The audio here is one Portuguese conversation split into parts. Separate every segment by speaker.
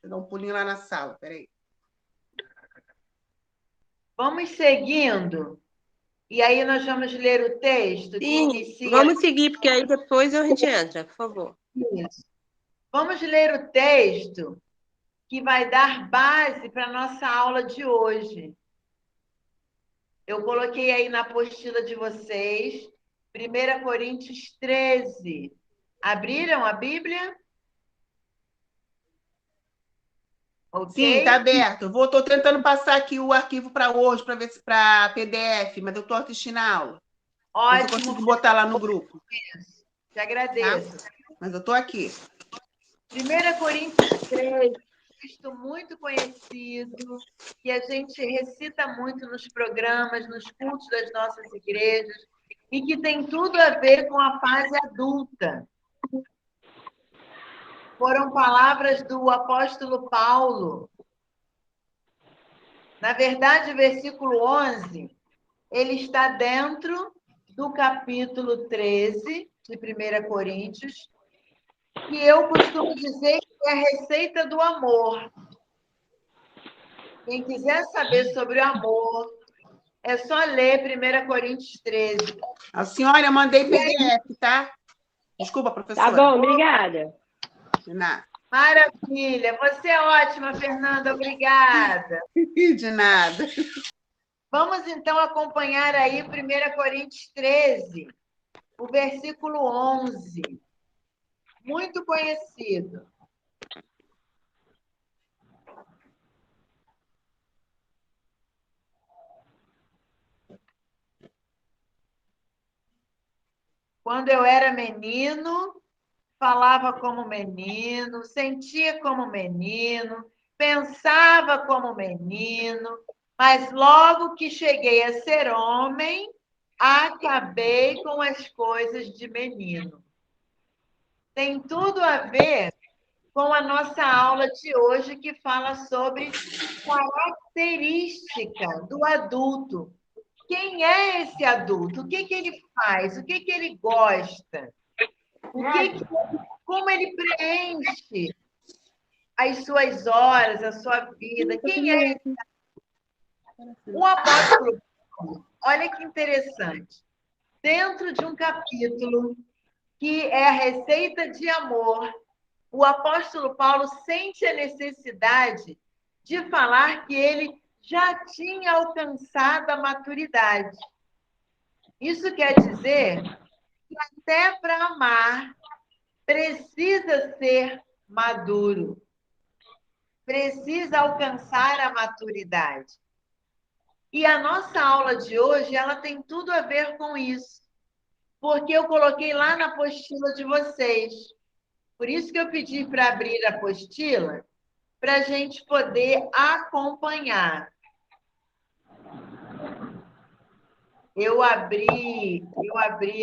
Speaker 1: Vou dar um pulinho lá na sala, peraí.
Speaker 2: Vamos seguindo. E aí nós vamos ler o texto que
Speaker 3: Sim,
Speaker 2: inicia...
Speaker 3: vamos seguir, porque aí depois a gente entra, por favor.
Speaker 2: Isso. Vamos ler o texto que vai dar base para a nossa aula de hoje. Eu coloquei aí na apostila de vocês, 1 Coríntios 13. Abriram a Bíblia? Ok?
Speaker 1: Sim, tá aberto. Estou tentando passar aqui o arquivo para hoje, para ver se para PDF, mas eu estou assistindo a aula. Mas eu
Speaker 2: Ótimo.
Speaker 1: consigo botar lá no grupo.
Speaker 2: Te agradeço.
Speaker 1: Tá? Mas eu estou aqui.
Speaker 2: 1 Coríntios 13, texto muito conhecido, que a gente recita muito nos programas, nos cultos das nossas igrejas, e que tem tudo a ver com a fase adulta. Foram palavras do apóstolo Paulo. Na verdade, o versículo 11, ele está dentro do capítulo 13 de 1 Coríntios, que eu costumo dizer que é a receita do amor. Quem quiser saber sobre o amor, é só ler 1 Coríntios 13.
Speaker 1: A senhora, eu mandei PDF, tá? Desculpa, professora.
Speaker 3: Tá bom, obrigada.
Speaker 1: De nada.
Speaker 2: Maravilha! Você é ótima, Fernanda, obrigada.
Speaker 1: De nada.
Speaker 2: Vamos, então, acompanhar aí 1 Coríntios 13, o versículo 11. Muito conhecido. Quando eu era menino, falava como menino, sentia como menino, pensava como menino, mas logo que cheguei a ser homem, acabei com as coisas de menino. Tem tudo a ver com a nossa aula de hoje, que fala sobre característica do adulto. Quem é esse adulto? O que ele faz? O que ele gosta? Como ele preenche as suas horas, a sua vida? Quem é o apóstolo Paulo? Olha que interessante. Dentro de um capítulo que é a receita de amor, o apóstolo Paulo sente a necessidade de falar que ele já tinha alcançado a maturidade. Isso quer dizer que até para amar precisa ser maduro, precisa alcançar a maturidade. E a nossa aula de hoje, ela tem tudo a ver com isso, porque eu coloquei lá na apostila de vocês. Por isso que eu pedi para abrir a apostila, para a gente poder acompanhar. Eu abri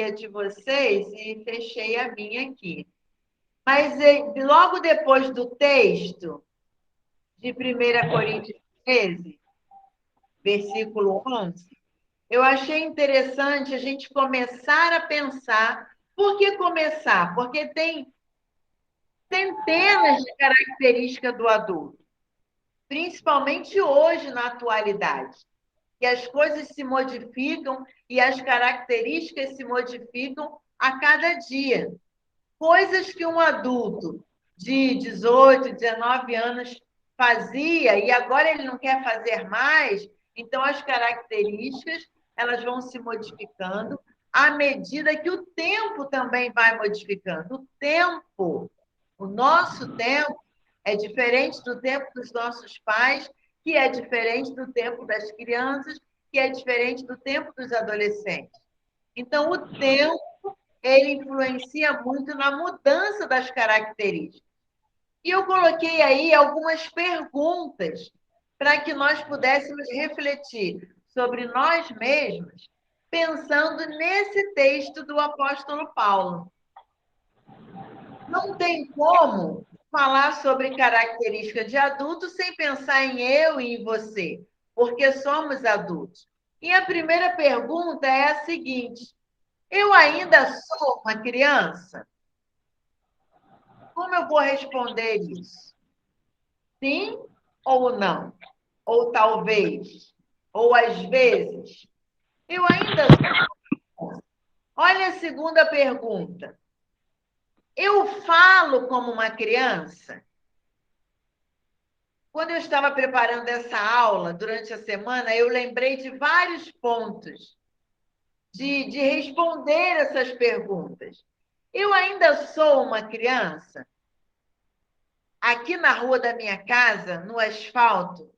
Speaker 2: a de vocês e fechei a minha aqui. Mas logo depois do texto de 1 Coríntios 13, versículo 11, eu achei interessante a gente começar a pensar. Por que começar? Porque tem centenas de características do adulto, principalmente hoje, na atualidade, que as coisas se modificam e as características se modificam a cada dia. Coisas que um adulto de 18, 19 anos fazia e agora ele não quer fazer mais, então as características elas vão se modificando à medida que o tempo também vai modificando. O tempo, o nosso tempo é diferente do tempo dos nossos pais, que é diferente do tempo das crianças, que é diferente do tempo dos adolescentes. Então, o tempo ele influencia muito na mudança das características. E eu coloquei aí algumas perguntas para que nós pudéssemos refletir sobre nós mesmos, pensando nesse texto do apóstolo Paulo. Não tem como falar sobre característica de adulto sem pensar em eu e em você, porque somos adultos. E a primeira pergunta é a seguinte: eu ainda sou uma criança? Como eu vou responder isso? Sim ou não? Ou talvez? Ou às vezes? Eu ainda sou. Olha a segunda pergunta. Eu falo como uma criança? Quando eu estava preparando essa aula durante a semana, eu lembrei de vários pontos de responder essas perguntas. Eu ainda sou uma criança? Aqui na rua da minha casa, no asfalto,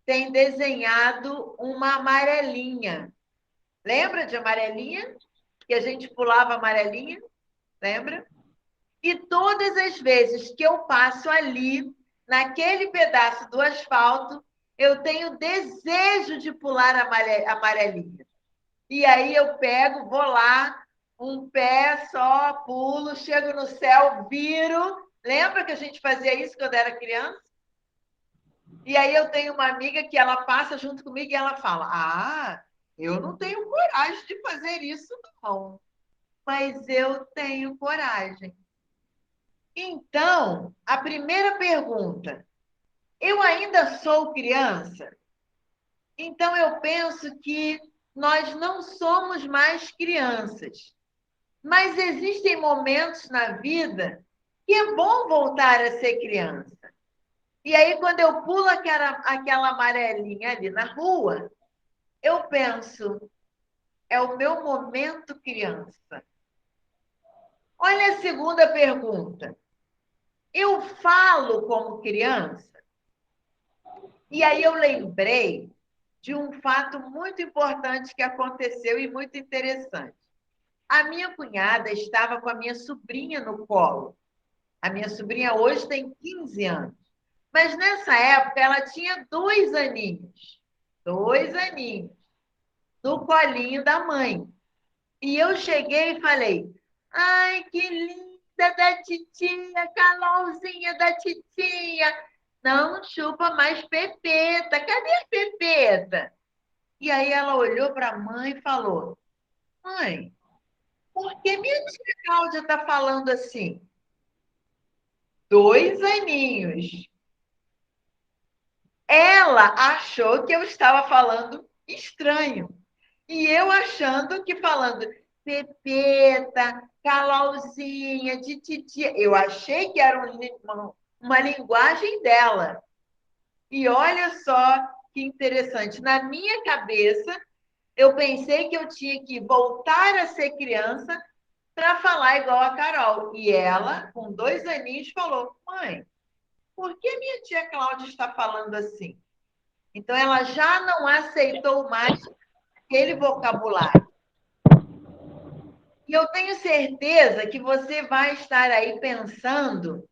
Speaker 2: tem desenhado uma amarelinha. Lembra de amarelinha? Que a gente pulava amarelinha? Lembra? E todas as vezes que eu passo ali, naquele pedaço do asfalto, eu tenho desejo de pular amarelinha. E aí eu pego, vou lá, um pé só, pulo, chego no céu, viro. Lembra que a gente fazia isso quando era criança? E aí eu tenho uma amiga que ela passa junto comigo e ela fala: Ah, eu não tenho coragem de fazer isso, não. Mas eu tenho coragem. Então, a primeira pergunta: eu ainda sou criança? Então, eu penso que nós não somos mais crianças. Mas existem momentos na vida que é bom voltar a ser criança. E aí, quando eu pulo aquela amarelinha ali na rua, eu penso, é o meu momento criança. Olha a segunda pergunta. Eu falo como criança? E aí eu lembrei de um fato muito importante que aconteceu e muito interessante. A minha cunhada estava com a minha sobrinha no colo. A minha sobrinha hoje tem 15 anos. Mas nessa época ela tinha 2 aninhos. 2 aninhos. No colinho da mãe. E eu cheguei e falei: Ai, que linda da titia, Carolzinha da titia. Não chupa mais Pepeta. Cadê a Pepeta? E aí ela olhou para a mãe e falou: Mãe, por que minha tia Cláudia está falando assim? 2 aninhos. Ela achou que eu estava falando estranho. E eu achando que falando Pepeta, Carolzinha, de titia. Eu achei que era uma linguagem dela. E olha só que interessante. Na minha cabeça, eu pensei que eu tinha que voltar a ser criança para falar igual a Carol. E ela, com 2 aninhos, falou: Mãe, por que minha tia Cláudia está falando assim? Então, ela já não aceitou mais aquele vocabulário. E eu tenho certeza que você vai estar aí pensando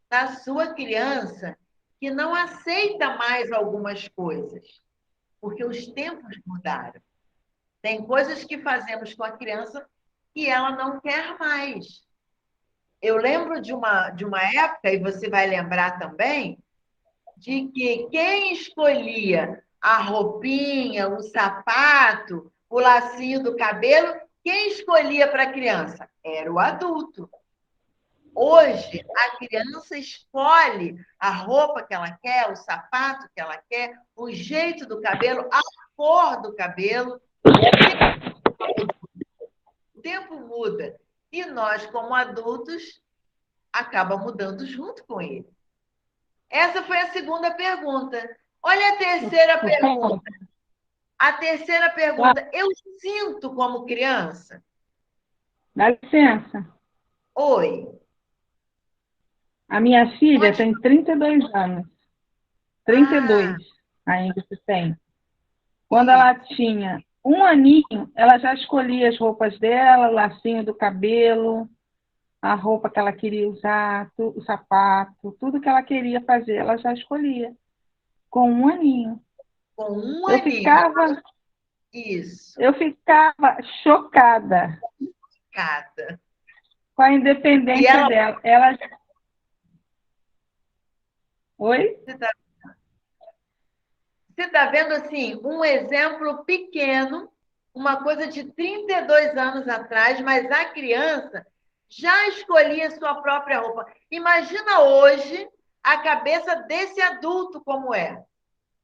Speaker 2: na sua criança que não aceita mais algumas coisas, porque os tempos mudaram. Tem coisas que fazemos com a criança que ela não quer mais. Eu lembro de uma época, e você vai lembrar também, de que quem escolhia a roupinha, o sapato, o lacinho do cabelo, quem escolhia para a criança? Era o adulto. Hoje, a criança escolhe a roupa que ela quer, o sapato que ela quer, o jeito do cabelo, a cor do cabelo. O tempo muda. E nós, como adultos, acaba mudando junto com ele. Essa foi a segunda pergunta. Olha a terceira pergunta. A terceira pergunta. Eu sinto como criança?
Speaker 4: Dá licença.
Speaker 2: Oi.
Speaker 4: A minha filha tem 32 anos. 32 ainda se tem. Quando ela tinha 1 aninho, ela já escolhia as roupas dela, o lacinho do cabelo, a roupa que ela queria usar, o sapato, tudo que ela queria fazer, ela já escolhia. Com 1 aninho.
Speaker 2: Com 1 aninho.
Speaker 4: Eu ficava chocada.
Speaker 2: Chocada.
Speaker 4: Com a independência dela. Ela... Oi?
Speaker 2: Você está vendo, assim, um exemplo pequeno, uma coisa de 32 anos atrás, mas a criança já escolhia sua própria roupa. Imagina hoje a cabeça desse adulto como é.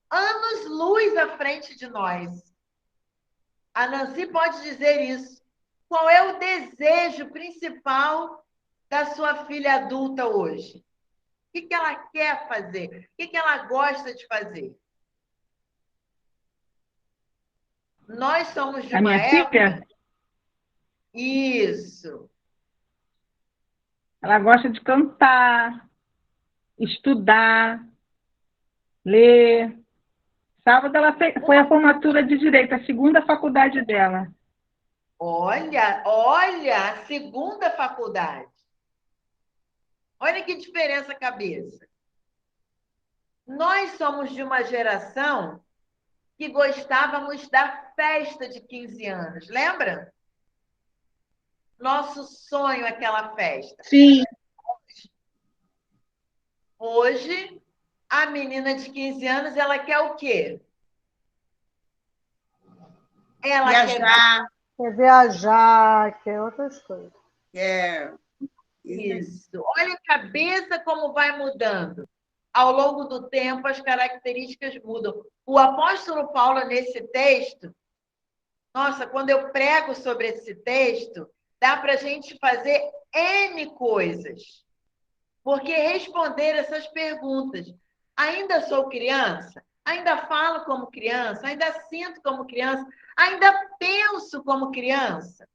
Speaker 2: Anos-luz à frente de nós. A Nancy pode dizer isso. Qual é o desejo principal da sua filha adulta hoje? O que ela quer fazer? O que ela gosta de fazer? Nós somos de
Speaker 4: A
Speaker 2: uma
Speaker 4: minha
Speaker 2: época...
Speaker 4: filha,
Speaker 2: Isso.
Speaker 4: ela gosta de cantar, estudar, ler. Sábado ela foi a formatura de Direito, a segunda faculdade dela.
Speaker 2: Olha, a segunda faculdade. Olha que diferença a cabeça. Nós somos de uma geração que gostávamos da festa de 15 anos, lembra? Nosso sonho é aquela festa.
Speaker 4: Sim.
Speaker 2: Hoje, a menina de 15 anos, ela quer o quê? Ela
Speaker 1: Viajar.
Speaker 5: Quer viajar, quer outras coisas.
Speaker 1: É.
Speaker 2: Isso. Olha a cabeça como vai mudando. Ao longo do tempo, as características mudam. O apóstolo Paulo, nesse texto, nossa, quando eu prego sobre esse texto, dá para a gente fazer N coisas. Porque responder essas perguntas, ainda sou criança? Ainda falo como criança? Ainda sinto como criança? Ainda penso como criança?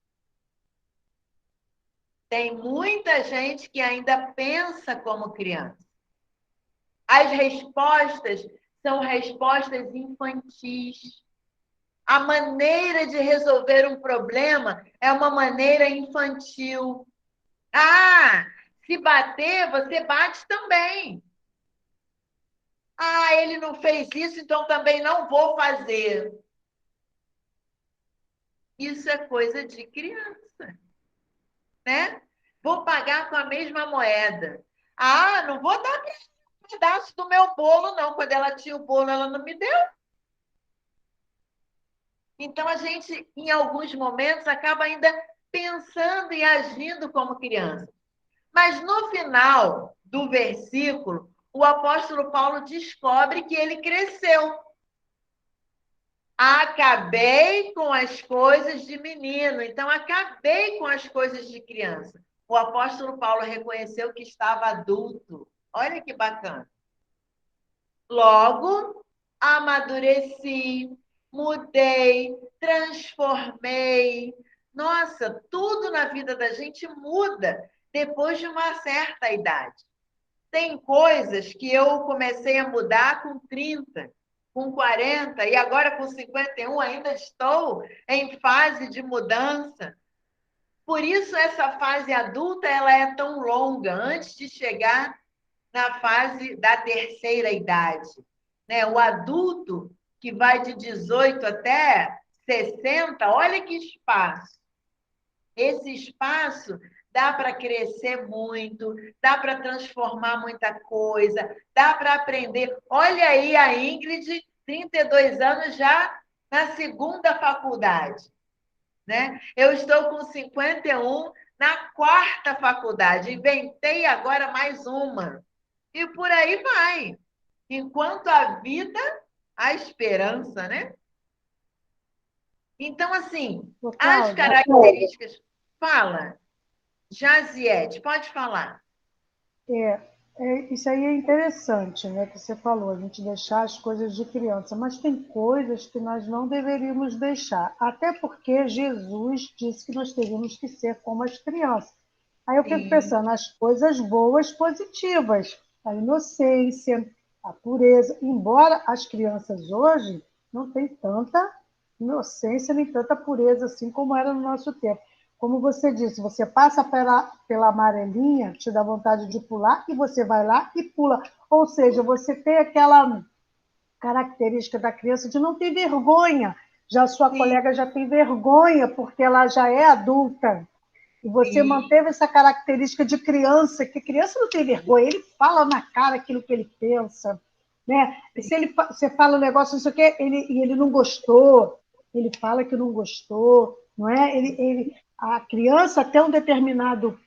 Speaker 2: Tem muita gente que ainda pensa como criança. As respostas são respostas infantis. A maneira de resolver um problema é uma maneira infantil. Ah, se bater, você bate também. Ah, ele não fez isso, então também não vou fazer. Isso é coisa de criança, né? Vou pagar com a mesma moeda. Ah, não vou dar um pedaço do meu bolo, não. Quando ela tinha o bolo, ela não me deu. Então, a gente, em alguns momentos, acaba ainda pensando e agindo como criança. Mas, no final do versículo, o apóstolo Paulo descobre que ele cresceu. Acabei com as coisas de menino, então acabei com as coisas de criança. O apóstolo Paulo reconheceu que estava adulto. Olha que bacana. Logo, amadureci, mudei, transformei. Nossa, tudo na vida da gente muda depois de uma certa idade. Tem coisas que eu comecei a mudar com 30, com 40, e agora com 51 ainda estou em fase de mudança. Por isso essa fase adulta ela é tão longa, antes de chegar na fase da terceira idade, né? O adulto que vai de 18 até 60, olha que espaço. Esse espaço dá para crescer muito, dá para transformar muita coisa, dá para aprender. Olha aí a Ingrid, 32 anos já na segunda faculdade, né? Eu estou com 51 na quarta faculdade, inventei agora mais uma. E por aí vai. Enquanto a vida, a esperança, né? Então, assim, as características... Fala, Jaziette, pode falar.
Speaker 5: Isso aí é interessante, né, que você falou, a gente deixar as coisas de criança, mas tem coisas que nós não deveríamos deixar, até porque Jesus disse que nós teríamos que ser como as crianças. Aí eu fico pensando, as coisas boas, positivas, a inocência, a pureza, embora as crianças hoje não tenham tanta inocência nem tanta pureza assim como era no nosso tempo. Como você disse, você passa pela amarelinha, te dá vontade de pular, e você vai lá e pula. Ou seja, você tem aquela característica da criança de não ter vergonha. Já a sua colega já tem vergonha, porque ela já é adulta. E você manteve essa característica de criança, que criança não tem vergonha, ele fala na cara aquilo que ele pensa. Né? E se você fala um negócio, não sei o quê, ele não gostou, ele fala que não gostou, não é? A criança, até um determinado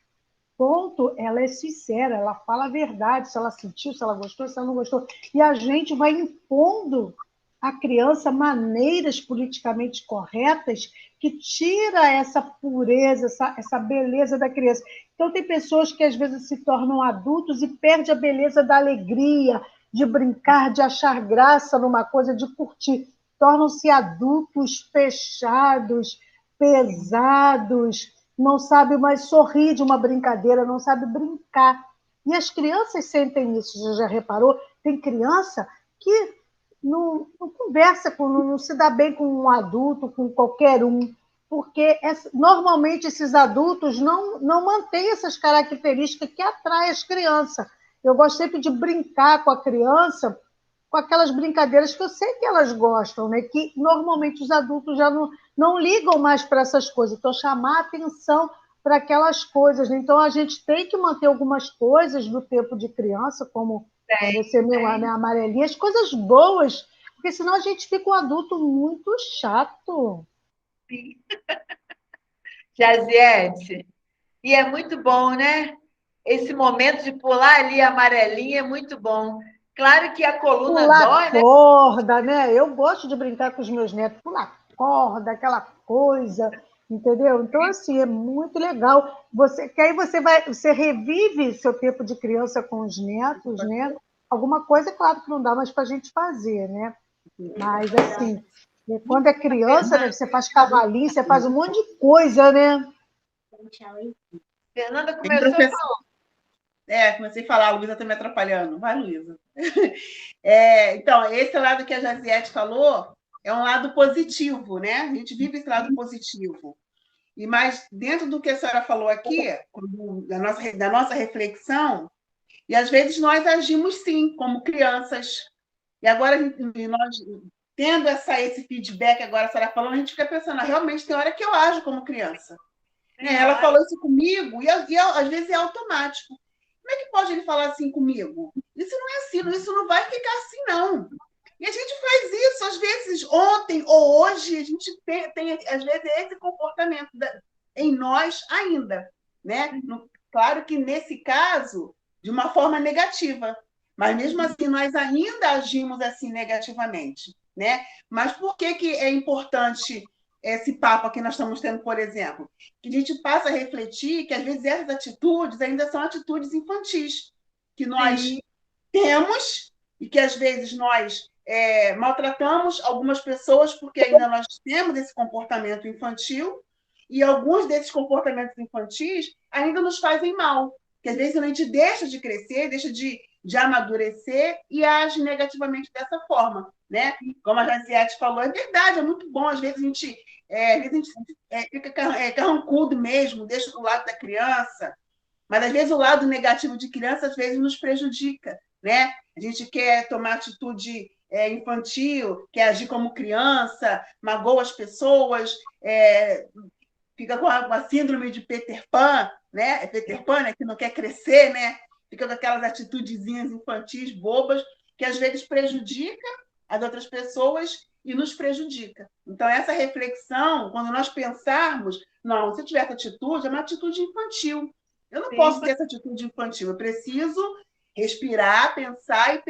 Speaker 5: ponto, ela é sincera, ela fala a verdade, se ela sentiu, se ela gostou, se ela não gostou. E a gente vai impondo à criança maneiras politicamente corretas que tira essa pureza, essa beleza da criança. Então, tem pessoas que às vezes se tornam adultos e perdem a beleza da alegria, de brincar, de achar graça numa coisa, de curtir. Tornam-se adultos fechados, pesados, não sabe mais sorrir de uma brincadeira, não sabe brincar. E as crianças sentem isso, você já reparou? Tem criança que não conversa, não se dá bem com um adulto, com qualquer um, porque normalmente esses adultos não mantêm essas características que atraem as crianças. Eu gosto sempre de brincar com a criança, com aquelas brincadeiras que eu sei que elas gostam, né? Que normalmente os adultos já não ligam mais para essas coisas, então chamar atenção para aquelas coisas, né? Então a gente tem que manter algumas coisas do tempo de criança, como você mesmo, né, amarelinha, as coisas boas, porque senão a gente fica um adulto muito chato.
Speaker 2: Jaziette, e é muito bom, né? Esse momento de pular ali a amarelinha é muito bom. Claro que a coluna
Speaker 5: Pular
Speaker 2: dói, né?
Speaker 5: corda, né? Eu gosto de brincar com os meus netos, pular corda, aquela coisa, entendeu? Então, assim, é muito legal. Que aí você revive seu tempo de criança com os netos, né? Alguma coisa, claro que não dá mais para a gente fazer, né? Mas, assim, quando é criança, né, você faz cavalinho, você faz um monte de coisa, né?
Speaker 2: Fernanda
Speaker 1: Tem
Speaker 2: começou a
Speaker 1: professor.
Speaker 2: falar.
Speaker 1: Comecei a falar, a Luísa está me atrapalhando. Vai, Luísa. Então, esse lado que a Jaziette falou é um lado positivo, né? A gente vive esse lado positivo. Mas dentro do que a senhora falou aqui, da nossa reflexão, e às vezes nós agimos sim, como crianças. E agora, nós tendo esse feedback, agora a senhora falando, a gente fica pensando, realmente tem hora que eu ajo como criança. Ela falou isso comigo, e às vezes é automático. Como é que pode ele falar assim comigo? Isso não é assim, isso não vai ficar assim, não. E a gente faz isso, às vezes, ontem ou hoje, a gente tem às vezes, esse comportamento em nós ainda. Né? Claro que, nesse caso, de uma forma negativa. Mas, mesmo assim, nós ainda agimos assim negativamente. Né? Mas por que é importante esse papo que nós estamos tendo, por exemplo? Que a gente passa a refletir que, às vezes, essas atitudes ainda são atitudes infantis, que nós temos e que, às vezes, nós maltratamos algumas pessoas porque ainda nós temos esse comportamento infantil e alguns desses comportamentos infantis ainda nos fazem mal, que às vezes a gente deixa de crescer, deixa de amadurecer e age negativamente dessa forma, né? Como a Jaziette falou, é verdade, é muito bom, às vezes a gente fica carrancudo mesmo, deixa do lado da criança, mas às vezes o lado negativo de criança às vezes nos prejudica, né? A gente quer tomar atitude infantil, quer agir como criança, magoa as pessoas, fica com a síndrome de Peter Pan, né? É Peter Pan, né? Que não quer crescer, né? Fica com aquelas atitudezinhas infantis, bobas, que às vezes prejudica as outras pessoas e nos prejudica. Então, essa reflexão, quando nós pensarmos, não, se eu tiver essa atitude, é uma atitude infantil. Eu não posso ter essa atitude infantil, eu preciso respirar, pensar e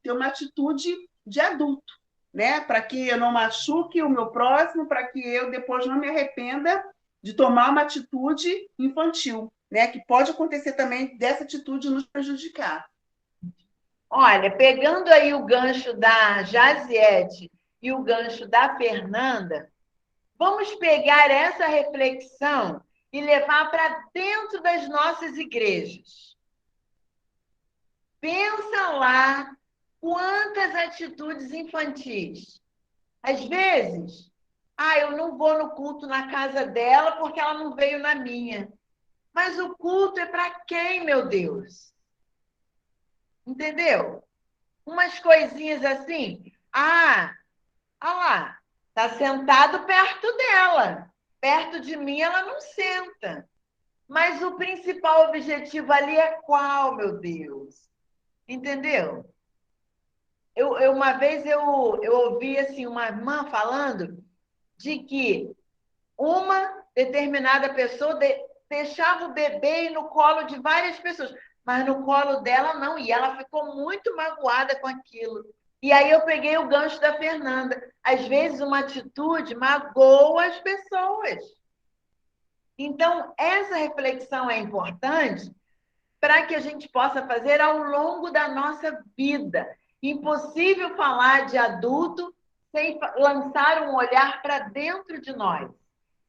Speaker 1: ter uma atitude de adulto, né? Para que eu não machuque o meu próximo, para que eu depois não me arrependa de tomar uma atitude infantil, né? Que pode acontecer também dessa atitude nos prejudicar.
Speaker 2: Olha, pegando aí o gancho da Jaziette e o gancho da Fernanda, vamos pegar essa reflexão e levar para dentro das nossas igrejas. Pensa lá quantas atitudes infantis. Às vezes, eu não vou no culto na casa dela porque ela não veio na minha. Mas o culto é para quem, meu Deus? Entendeu? Umas coisinhas assim. Olha lá, está sentado perto dela. Perto de mim ela não senta. Mas o principal objetivo ali é qual, meu Deus? Entendeu? Uma vez eu ouvi assim, uma irmã falando de que uma determinada pessoa deixava o bebê ir no colo de várias pessoas, mas no colo dela não, e ela ficou muito magoada com aquilo. E aí eu peguei o gancho da Fernanda. Às vezes uma atitude magoa as pessoas. Então, essa reflexão é importante para que a gente possa fazer ao longo da nossa vida. Impossível falar de adulto sem lançar um olhar para dentro de nós,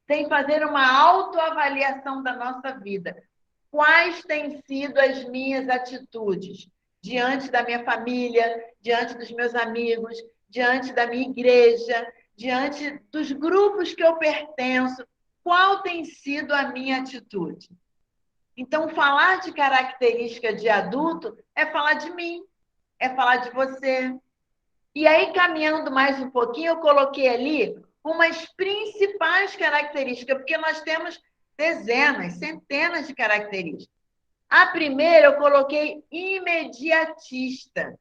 Speaker 2: sem fazer uma autoavaliação da nossa vida. Quais têm sido as minhas atitudes diante da minha família, diante dos meus amigos, diante da minha igreja, diante dos grupos que eu pertenço? Qual tem sido a minha atitude? Então, falar de característica de adulto é falar de mim, é falar de você. E aí, caminhando mais um pouquinho, eu coloquei ali umas principais características, porque nós temos dezenas, centenas de características. A primeira eu coloquei imediatista.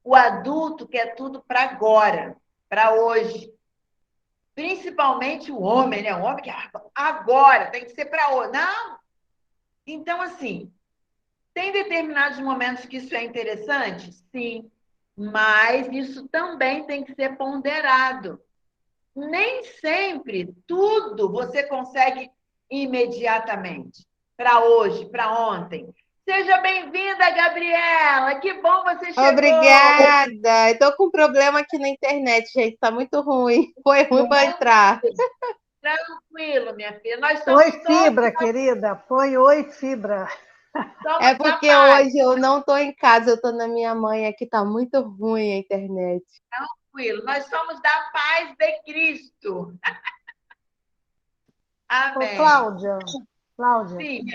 Speaker 2: O adulto quer tudo para agora, para hoje. Principalmente o homem, né? O homem quer agora, tem que ser para hoje. Não! Então, assim, tem determinados momentos que isso é interessante? Sim. Mas isso também tem que ser ponderado. Nem sempre tudo você consegue imediatamente, para hoje, para ontem. Seja bem-vinda, Gabriela. Que bom você chegou.
Speaker 6: Obrigada. Estou com um problema aqui na internet, gente. Está muito ruim. Foi ruim para entrar.
Speaker 2: Tranquilo, minha filha. Nós somos
Speaker 5: Oi, fibra, querida. Põe oi, fibra.
Speaker 6: É porque hoje eu não estou em casa, eu estou na minha mãe. Aqui está muito ruim a internet.
Speaker 2: Tranquilo. Nós somos da paz de Cristo. Amém.
Speaker 5: Ô, Cláudia,
Speaker 2: Sim.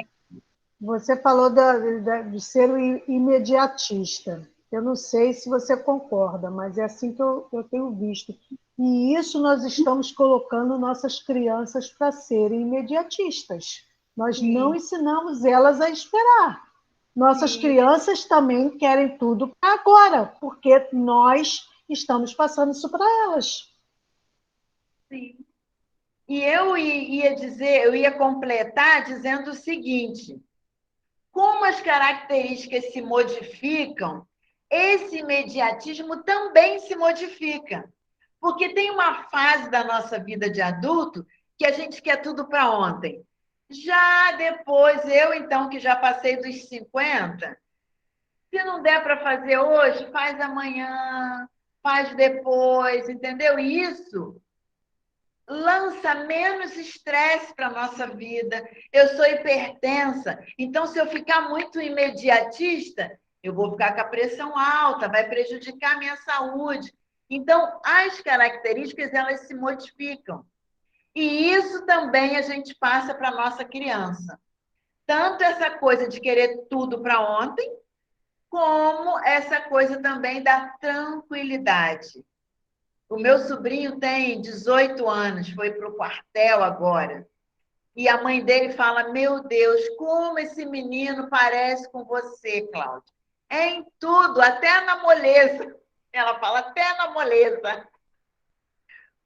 Speaker 5: você falou de ser o imediatista. Eu não sei se você concorda, mas é assim que eu tenho visto. E isso nós estamos colocando nossas crianças para serem imediatistas. Nós não ensinamos elas a esperar. Nossas crianças também querem tudo para agora, porque nós estamos passando isso para elas.
Speaker 2: Sim. E eu ia completar dizendo o seguinte: como as características se modificam, esse imediatismo também se modifica. Porque tem uma fase da nossa vida de adulto que a gente quer tudo para ontem. Já depois, eu então, que já passei dos 50, se não der para fazer hoje, faz amanhã, faz depois, entendeu? E isso lança menos estresse para a nossa vida. Eu sou hipertensa, então se eu ficar muito imediatista, eu vou ficar com a pressão alta, vai prejudicar a minha saúde. Então, as características, elas se modificam. E isso também a gente passa para a nossa criança. Tanto essa coisa de querer tudo para ontem, como essa coisa também da tranquilidade. O meu sobrinho tem 18 anos, foi para o quartel agora. E a mãe dele fala: meu Deus, como esse menino parece com você, Cláudia. É em tudo, até na moleza. Ela fala, até na moleza.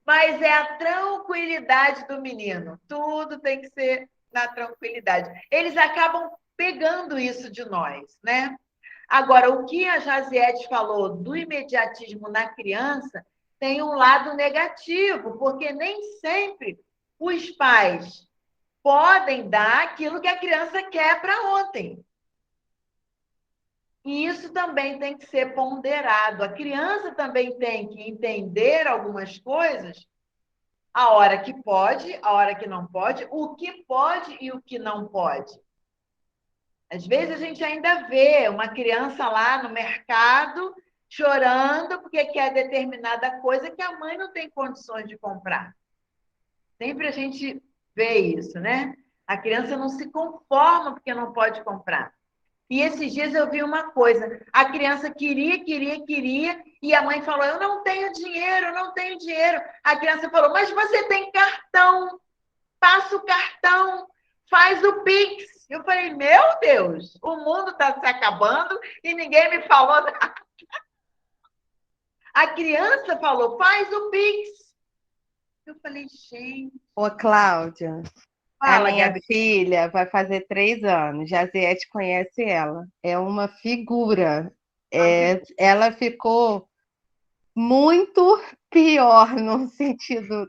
Speaker 2: Mas é a tranquilidade do menino. Tudo tem que ser na tranquilidade. Eles acabam pegando isso de nós, né? Agora, o que a Jaziette falou do imediatismo na criança tem um lado negativo, porque nem sempre os pais podem dar aquilo que a criança quer para ontem. E isso também tem que ser ponderado. A criança também tem que entender algumas coisas, a hora que pode, a hora que não pode, o que pode e o que não pode. Às vezes a gente ainda vê uma criança lá no mercado chorando porque quer determinada coisa que a mãe não tem condições de comprar. Sempre a gente vê isso, né? A criança não se conforma porque não pode comprar. E esses dias eu vi uma coisa, a criança queria, e a mãe falou, eu não tenho dinheiro, eu não tenho dinheiro. A criança falou, mas você tem cartão, passa o cartão, faz o Pix. Eu falei, meu Deus, o mundo está se acabando e ninguém me falou nada. A criança falou, faz o Pix. Eu falei, gente...
Speaker 6: Ô, Cláudia, A
Speaker 2: Fala,
Speaker 6: minha
Speaker 2: Gabi.
Speaker 6: filha vai fazer 3 anos. Jaziette conhece ela. É uma figura. Ela ficou muito pior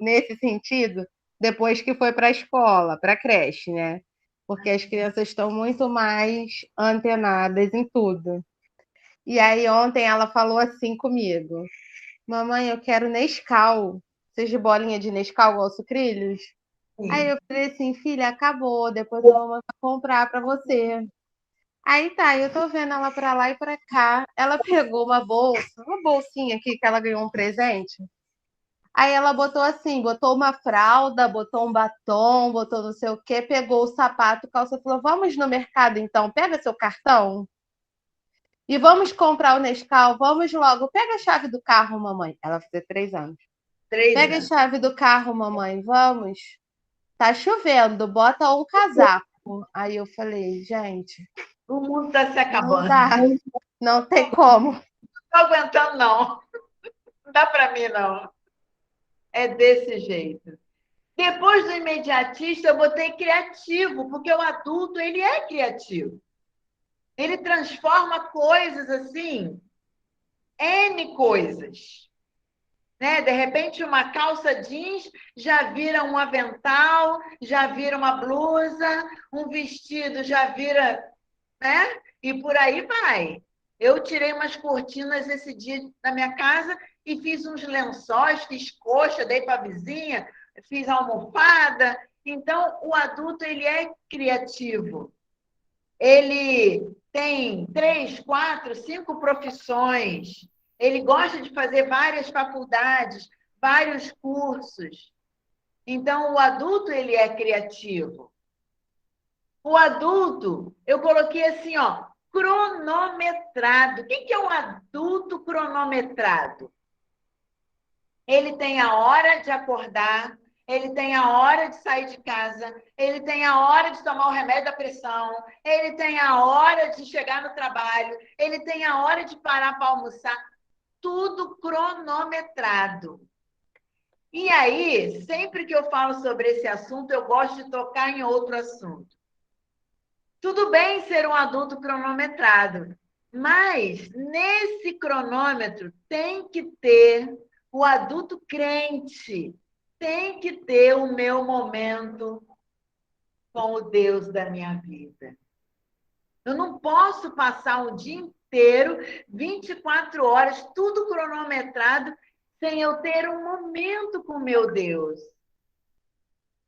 Speaker 6: nesse sentido, depois que foi para a escola, para a creche, né? Porque as crianças estão muito mais antenadas em tudo. E aí ontem ela falou assim comigo: Mamãe, eu quero Nescau. Vocês de bolinha de Nescau igual sucrilhos? Aí eu falei assim, filha, acabou, depois eu vou mandar comprar para você. Aí tá, eu tô vendo ela para lá e para cá. Ela pegou uma bolsinha aqui que ela ganhou um presente. Aí ela botou assim, botou uma fralda, botou um batom, botou não sei o quê, pegou o sapato, calça, falou: vamos no mercado então, pega seu cartão e vamos comprar o Nescau, vamos logo. Pega a chave do carro, mamãe. Ela fez 3 anos.
Speaker 2: 3
Speaker 6: Pega a
Speaker 2: anos.
Speaker 6: chave do carro, mamãe, vamos. Tá chovendo, bota um casaco. Aí eu falei, gente,
Speaker 2: O mundo está se
Speaker 6: não
Speaker 2: acabando.
Speaker 6: dá, não tem como.
Speaker 2: Não estou aguentando, não. Não dá para mim, não. É desse jeito. Depois do imediatista, eu botei criativo, porque o adulto, ele é criativo. Ele transforma coisas assim, N coisas. Né? De repente, uma calça jeans já vira um avental, já vira uma blusa, um vestido já vira, né? E por aí vai. Eu tirei umas cortinas esse dia na minha casa e fiz uns lençóis, fiz coxa, dei para a vizinha, fiz almofada. Então, o adulto, ele é criativo. Ele tem 3, 4, 5 profissões. Ele gosta de fazer várias faculdades, vários cursos. Então, o adulto, ele é criativo. O adulto, eu coloquei assim, ó, cronometrado. O que é um adulto cronometrado? Ele tem a hora de acordar, ele tem a hora de sair de casa, ele tem a hora de tomar o remédio da pressão, ele tem a hora de chegar no trabalho, ele tem a hora de parar para almoçar. Tudo cronometrado. E aí, sempre que eu falo sobre esse assunto, eu gosto de tocar em outro assunto. Tudo bem ser um adulto cronometrado, mas nesse cronômetro tem que ter o adulto crente, tem que ter o meu momento com o Deus da minha vida. Eu não posso passar um dia inteiro, 24 horas, tudo cronometrado, sem eu ter um momento com meu Deus.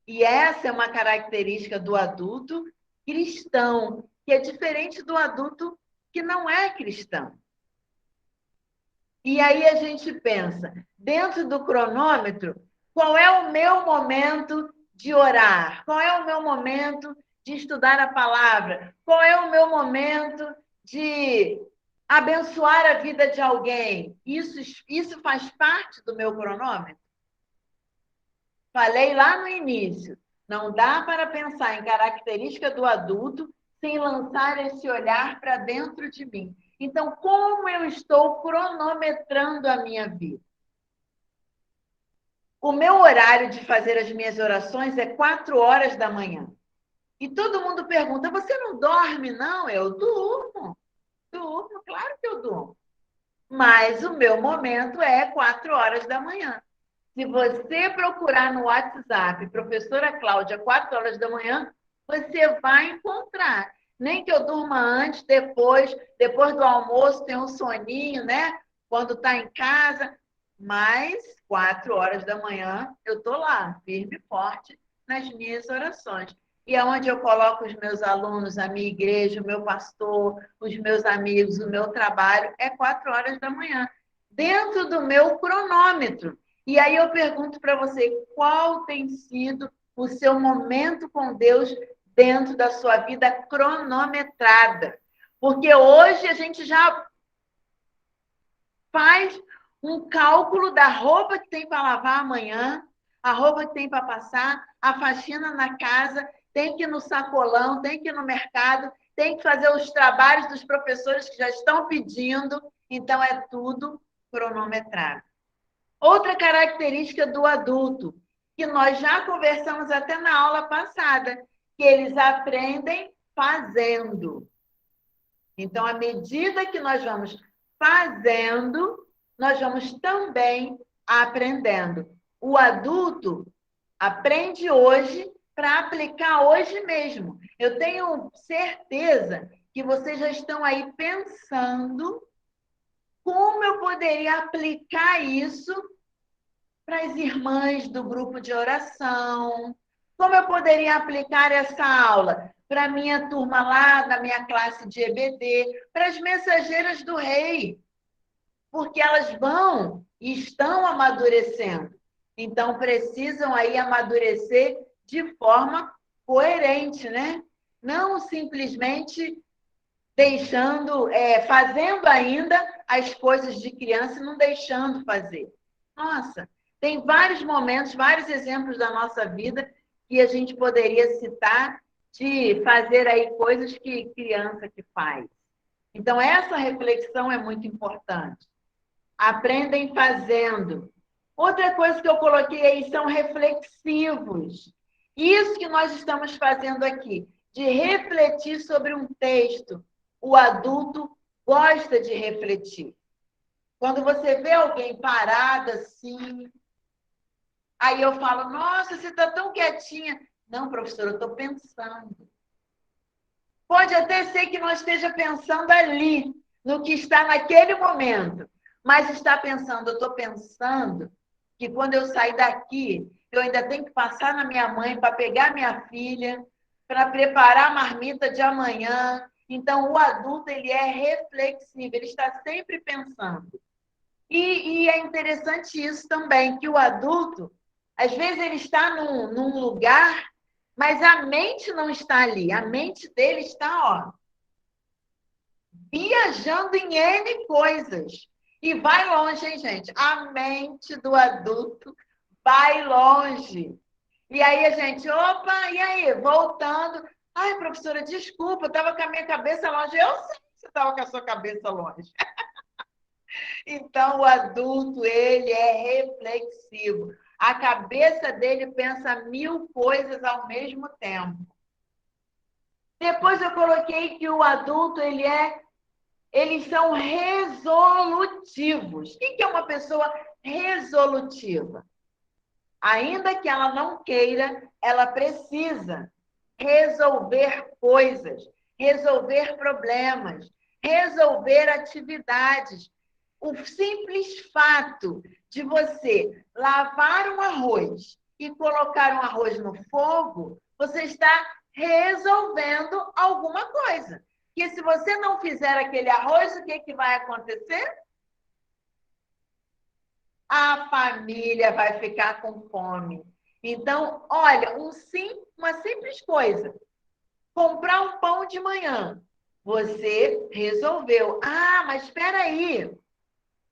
Speaker 2: E essa é uma característica do adulto cristão, que é diferente do adulto que não é cristão. E aí a gente pensa, dentro do cronômetro, qual é o meu momento de orar? Qual é o meu momento de estudar a palavra? Qual é o meu momento de abençoar a vida de alguém? Isso faz parte do meu cronômetro? Falei lá no início, não dá para pensar em característica do adulto sem lançar esse olhar para dentro de mim. Então, como eu estou cronometrando a minha vida? O meu horário de fazer as minhas orações é 4 horas da manhã. E todo mundo pergunta, você não dorme, não? Eu durmo, claro que eu durmo. Mas o meu momento é 4 horas da manhã. Se você procurar no WhatsApp, professora Cláudia, 4 horas da manhã, você vai encontrar. Nem que eu durma antes, depois do almoço, tem um soninho, né? Quando está em casa. Mas 4 horas da manhã, eu estou lá, firme e forte, nas minhas orações. E é onde eu coloco os meus alunos, a minha igreja, o meu pastor, os meus amigos, o meu trabalho, é 4 horas da manhã, dentro do meu cronômetro. E aí eu pergunto para você, qual tem sido o seu momento com Deus dentro da sua vida cronometrada? Porque hoje a gente já faz um cálculo da roupa que tem para lavar amanhã, a roupa que tem para passar, a faxina na casa, tem que ir no sacolão, tem que ir no mercado, tem que fazer os trabalhos dos professores que já estão pedindo. Então, é tudo cronometrado. Outra característica do adulto, que nós já conversamos até na aula passada, que eles aprendem fazendo. Então, à medida que nós vamos fazendo, nós vamos também aprendendo. O adulto aprende hoje para aplicar hoje mesmo. Eu tenho certeza que vocês já estão aí pensando como eu poderia aplicar isso para as irmãs do grupo de oração, como eu poderia aplicar essa aula para a minha turma lá, da minha classe de EBD, para as mensageiras do rei, porque elas vão e estão amadurecendo. Então, precisam aí amadurecer de forma coerente, né? Não simplesmente deixando, fazendo ainda as coisas de criança e não deixando fazer. Nossa, tem vários momentos, vários exemplos da nossa vida que a gente poderia citar de fazer aí coisas que criança que faz. Então, essa reflexão é muito importante. Aprendem fazendo. Outra coisa que eu coloquei aí são reflexivos. Isso que nós estamos fazendo aqui, de refletir sobre um texto. O adulto gosta de refletir. Quando você vê alguém parado assim, aí eu falo, nossa, você está tão quietinha. Não, professora, eu estou pensando. Pode até ser que não esteja pensando ali, no que está naquele momento, mas está pensando, eu estou pensando que quando eu sair daqui, eu ainda tenho que passar na minha mãe para pegar minha filha, para preparar a marmita de amanhã. Então, o adulto, ele é reflexivo, ele está sempre pensando. E é interessante isso também, que o adulto, às vezes ele está num lugar, mas a mente não está ali. A mente dele está, viajando em N coisas. E vai longe, hein, gente? A mente do adulto vai longe. E aí a gente, opa, e aí? Voltando. Ai, professora, desculpa, eu estava com a minha cabeça longe. Eu sei que você estava com a sua cabeça longe. Então, o adulto, ele é reflexivo. A cabeça dele pensa 1000 coisas ao mesmo tempo. Depois eu coloquei que o adulto, eles são resolutivos. O que é uma pessoa resolutiva? Ainda que ela não queira, ela precisa resolver coisas, resolver problemas, resolver atividades. O simples fato de você lavar um arroz e colocar um arroz no fogo, você está resolvendo alguma coisa. Porque se você não fizer aquele arroz, o que vai acontecer? A família vai ficar com fome. Então, olha, uma simples coisa. Comprar um pão de manhã. Você resolveu. Ah, mas espera aí.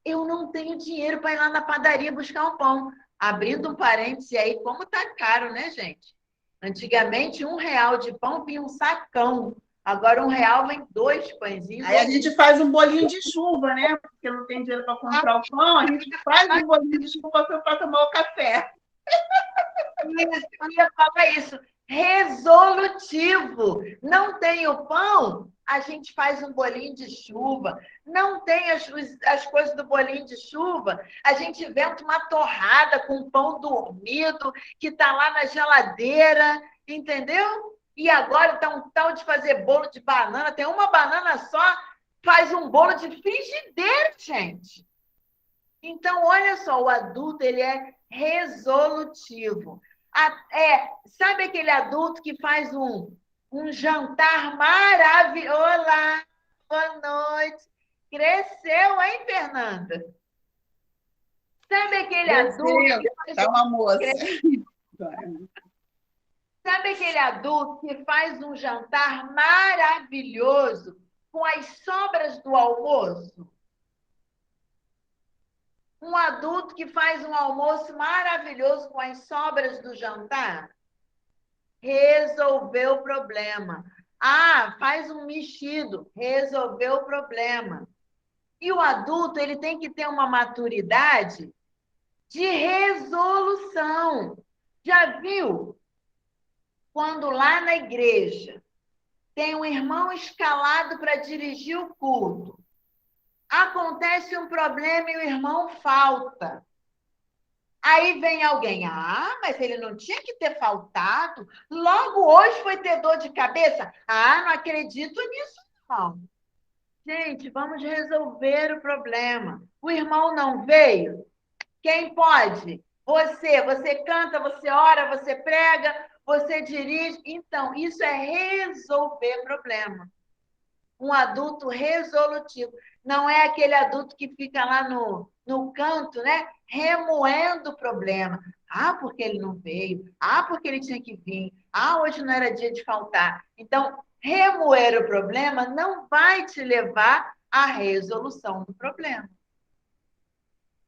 Speaker 2: Eu não tenho dinheiro para ir lá na padaria buscar um pão. Abrindo um parêntese aí, como tá caro, né, gente? Antigamente, R$1 de pão vinha um sacão. Agora, R$1 vem 2 pãezinhos.
Speaker 1: Aí a gente faz um bolinho de chuva, né? Porque não tem dinheiro para comprar o pão, a gente faz um bolinho de chuva para tomar o café.
Speaker 2: Eu ia falar isso. Resolutivo. Não tem o pão, a gente faz um bolinho de chuva. Não tem as coisas do bolinho de chuva, a gente inventa uma torrada com pão dormido que está lá na geladeira, entendeu? E agora está um tal de fazer bolo de banana. Tem uma banana só, faz um bolo de frigideira, gente. Então, olha só, o adulto, ele é resolutivo. Sabe aquele adulto que faz um jantar maravilhoso? Olá, boa noite. Cresceu, hein, Fernanda? Sabe aquele adulto que faz
Speaker 1: uma moça.
Speaker 2: Sabe aquele adulto que faz um jantar maravilhoso com as sobras do almoço? Um adulto que faz um almoço maravilhoso com as sobras do jantar? Resolveu o problema. Ah, faz um mexido. Resolveu o problema. E o adulto, ele tem que ter uma maturidade de resolução. Já viu quando lá na igreja tem um irmão escalado para dirigir o culto? Acontece um problema e o irmão falta. Aí vem alguém, mas ele não tinha que ter faltado. Logo hoje foi ter dor de cabeça. Não acredito nisso, não. Gente, vamos resolver o problema. O irmão não veio? Quem pode? Você canta, você ora, você prega, você dirige. Então, isso é resolver problema. Um adulto resolutivo. Não é aquele adulto que fica lá no canto, né? Remoendo o problema. Porque ele não veio. Porque ele tinha que vir. Hoje não era dia de faltar. Então, remoer o problema não vai te levar à resolução do problema.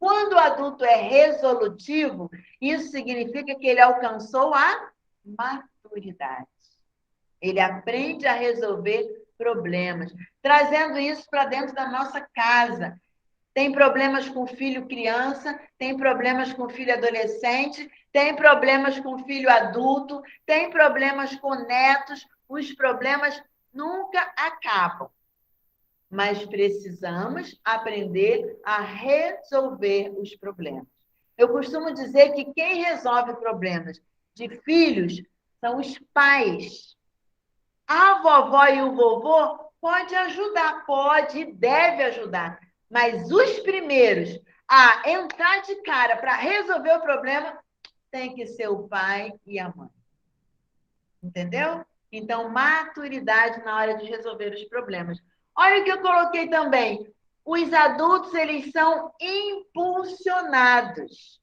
Speaker 2: Quando o adulto é resolutivo, isso significa que ele alcançou a maturidade. Ele aprende a resolver problemas, trazendo isso para dentro da nossa casa. Tem problemas com filho criança, tem problemas com filho adolescente, tem problemas com filho adulto, tem problemas com netos. Os problemas nunca acabam. Mas precisamos aprender a resolver os problemas. Eu costumo dizer que quem resolve problemas de filhos são os pais. A vovó e o vovô pode ajudar, pode e deve ajudar. Mas os primeiros a entrar de cara para resolver o problema tem que ser o pai e a mãe. Entendeu? Então, maturidade na hora de resolver os problemas. Olha o que eu coloquei também. Os adultos, eles são impulsionados.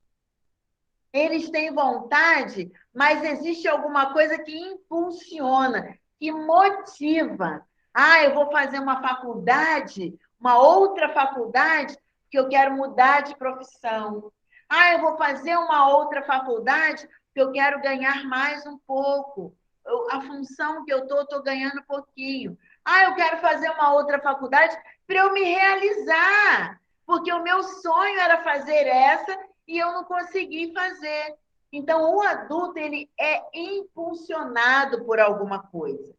Speaker 2: Eles têm vontade, mas existe alguma coisa que impulsiona, que motiva. Eu vou fazer uma faculdade, uma outra faculdade, porque eu quero mudar de profissão. Eu vou fazer uma outra faculdade, porque eu quero ganhar mais um pouco. A função que eu estou ganhando pouquinho. Eu quero fazer uma outra faculdade para eu me realizar, porque o meu sonho era fazer essa e eu não consegui fazer. Então, o adulto, ele é impulsionado por alguma coisa.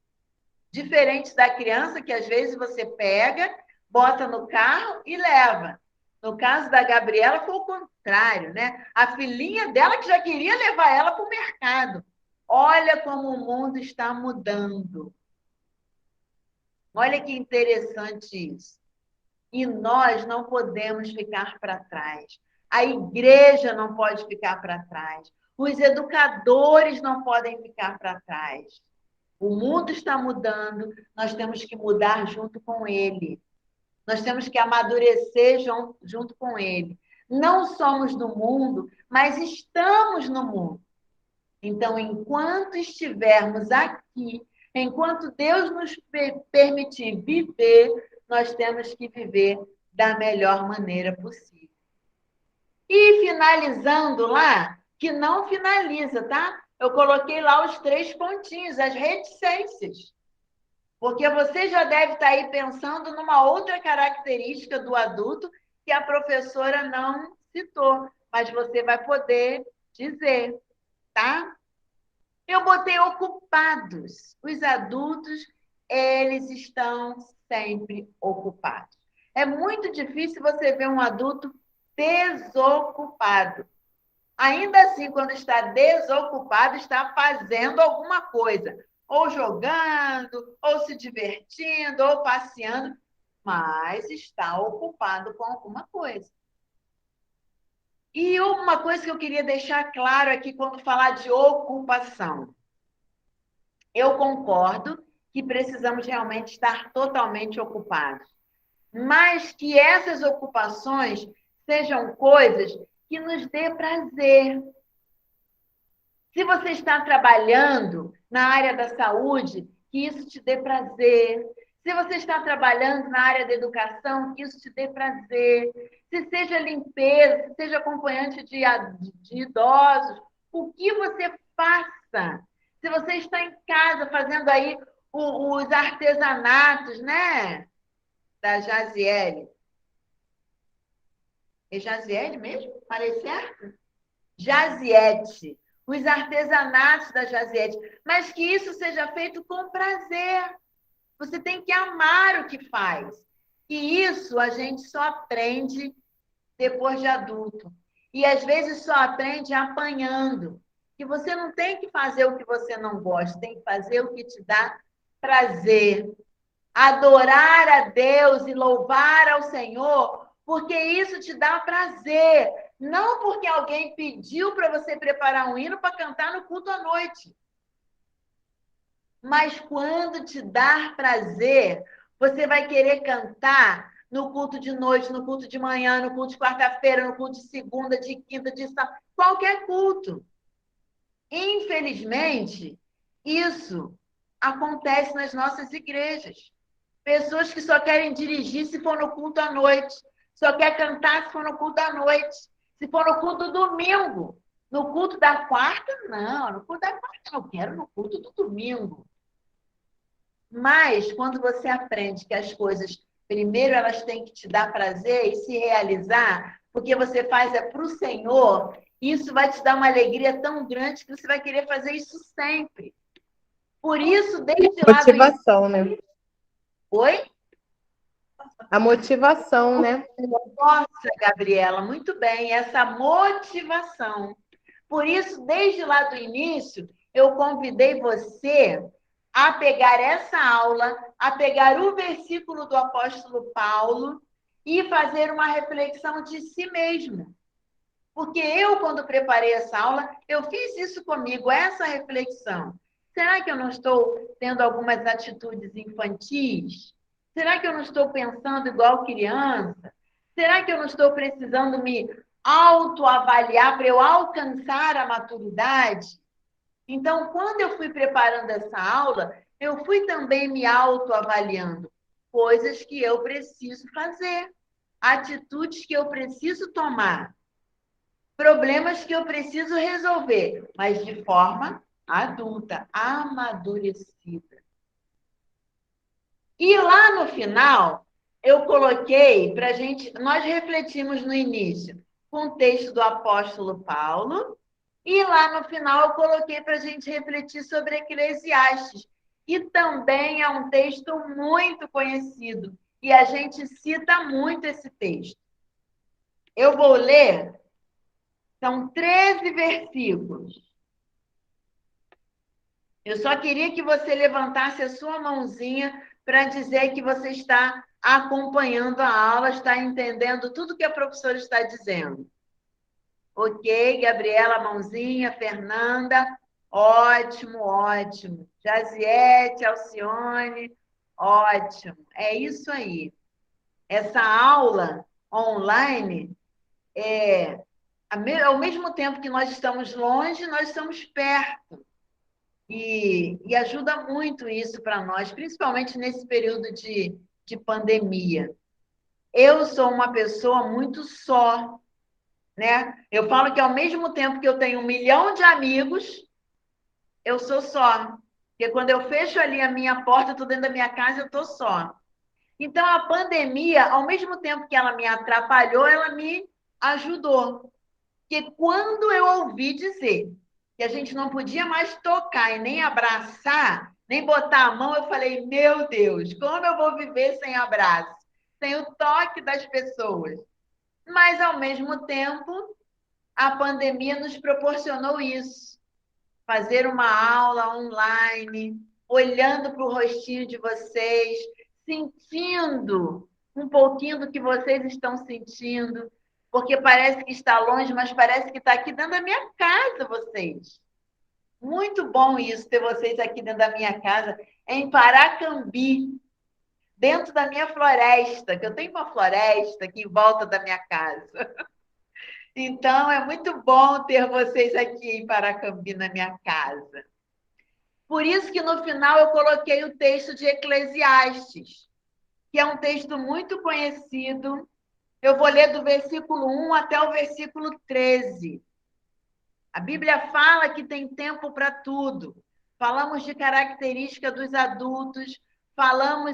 Speaker 2: Diferente da criança, que às vezes você pega, bota no carro e leva. No caso da Gabriela, foi o contrário, né? A filhinha dela que já queria levar ela para o mercado. Olha como o mundo está mudando. Olha que interessante isso. E nós não podemos ficar para trás. A igreja não pode ficar para trás. Os educadores não podem ficar para trás. O mundo está mudando, nós temos que mudar junto com ele. Nós temos que amadurecer junto com ele. Não somos do mundo, mas estamos no mundo. Então, enquanto estivermos aqui, enquanto Deus nos permitir viver, nós temos que viver da melhor maneira possível. E finalizando lá, que não finaliza, tá? Eu coloquei lá os 3 pontinhos, as reticências. Porque você já deve estar aí pensando numa outra característica do adulto que a professora não citou, mas você vai poder dizer, tá? Eu botei ocupados. Os adultos, eles estão sempre ocupados. É muito difícil você ver um adulto desocupado. Ainda assim, quando está desocupado, está fazendo alguma coisa. Ou jogando, ou se divertindo, ou passeando, mas está ocupado com alguma coisa. E uma coisa que eu queria deixar claro aqui quando falar de ocupação. Eu concordo que precisamos realmente estar totalmente ocupados, mas que essas ocupações sejam coisas que nos dê prazer. Se você está trabalhando na área da saúde, que isso te dê prazer. Se você está trabalhando na área da educação, que isso te dê prazer. Se seja limpeza, se seja acompanhante de idosos, o que você faça. Se você está em casa fazendo aí os artesanatos, né? Da Jaziele. É Jaziele mesmo? Falei certo? Jaziete. os artesanatos da Jasiete, mas que isso seja feito com prazer. Você tem que amar o que faz. E isso a gente só aprende depois de adulto. E às vezes só aprende apanhando. Que você não tem que fazer o que você não gosta, tem que fazer o que te dá prazer. Adorar a Deus e louvar ao Senhor, porque isso te dá prazer. Não porque alguém pediu para você preparar um hino para cantar no culto à noite. Mas quando te dar prazer, você vai querer cantar no culto de noite, no culto de manhã, no culto de quarta-feira, no culto de segunda, de quinta, de sábado, qualquer culto. Infelizmente, isso acontece nas nossas igrejas. Pessoas que só querem dirigir se for no culto à noite, só quer cantar se for no culto à noite, se for no culto do domingo. No culto da quarta, não. No culto da quarta, eu quero no culto do domingo. Mas, quando você aprende que as coisas, primeiro, elas têm que te dar prazer e se realizar, porque você faz para o Senhor, isso vai te dar uma alegria tão grande que você vai querer fazer isso sempre. Por isso, desde lá...
Speaker 6: Motivação, né?
Speaker 2: Oi?
Speaker 6: A motivação, né?
Speaker 2: Nossa, Gabriela, muito bem, essa motivação. Por isso, desde lá do início, eu convidei você a pegar essa aula, a pegar o versículo do apóstolo Paulo e fazer uma reflexão de si mesmo. Porque eu, quando preparei essa aula, eu fiz isso comigo, essa reflexão. Será que eu não estou tendo algumas atitudes infantis? Será que eu não estou pensando igual criança? Será que eu não estou precisando me autoavaliar para eu alcançar a maturidade? Então, quando eu fui preparando essa aula, eu fui também me autoavaliando. Coisas que eu preciso fazer, atitudes que eu preciso tomar, problemas que eu preciso resolver, mas de forma adulta, amadurecida. E lá no final, eu coloquei para a gente, nós refletimos no início com o texto do apóstolo Paulo, e lá no final eu coloquei para a gente refletir sobre Eclesiastes, que também é um texto muito conhecido, e a gente cita muito esse texto. Eu vou ler, são 13 versículos. Eu só queria que você levantasse a sua mãozinha para dizer que você está acompanhando a aula, está entendendo tudo que a professora está dizendo. Ok, Gabriela, mãozinha, Fernanda, ótimo, ótimo. Jaziete, Alcione, ótimo. É isso aí. Essa aula online ao mesmo tempo que nós estamos longe, nós estamos perto. E ajuda muito isso para nós, principalmente nesse período de pandemia. Eu sou uma pessoa muito só, né? Eu falo que ao mesmo tempo que eu tenho 1 milhão de amigos, eu sou só. Porque quando eu fecho ali a minha porta, eu estou dentro da minha casa, eu estou só. Então, a pandemia, ao mesmo tempo que ela me atrapalhou, ela me ajudou. Porque quando eu ouvi dizer que a gente não podia mais tocar e nem abraçar, nem botar a mão, eu falei, meu Deus, como eu vou viver sem abraço, sem o toque das pessoas? Mas, ao mesmo tempo, a pandemia nos proporcionou isso. Fazer uma aula online, olhando para o rostinho de vocês, sentindo um pouquinho do que vocês estão sentindo, porque parece que está longe, mas parece que está aqui dentro da minha casa, vocês. Muito bom isso, ter vocês aqui dentro da minha casa, em Paracambi, dentro da minha floresta, que eu tenho uma floresta aqui em volta da minha casa. Então, é muito bom ter vocês aqui em Paracambi, na minha casa. Por isso que, no final, eu coloquei o texto de Eclesiastes, que é um texto muito conhecido. Eu vou ler do versículo 1 até o versículo 13. A Bíblia fala que tem tempo para tudo. Falamos de característica dos adultos,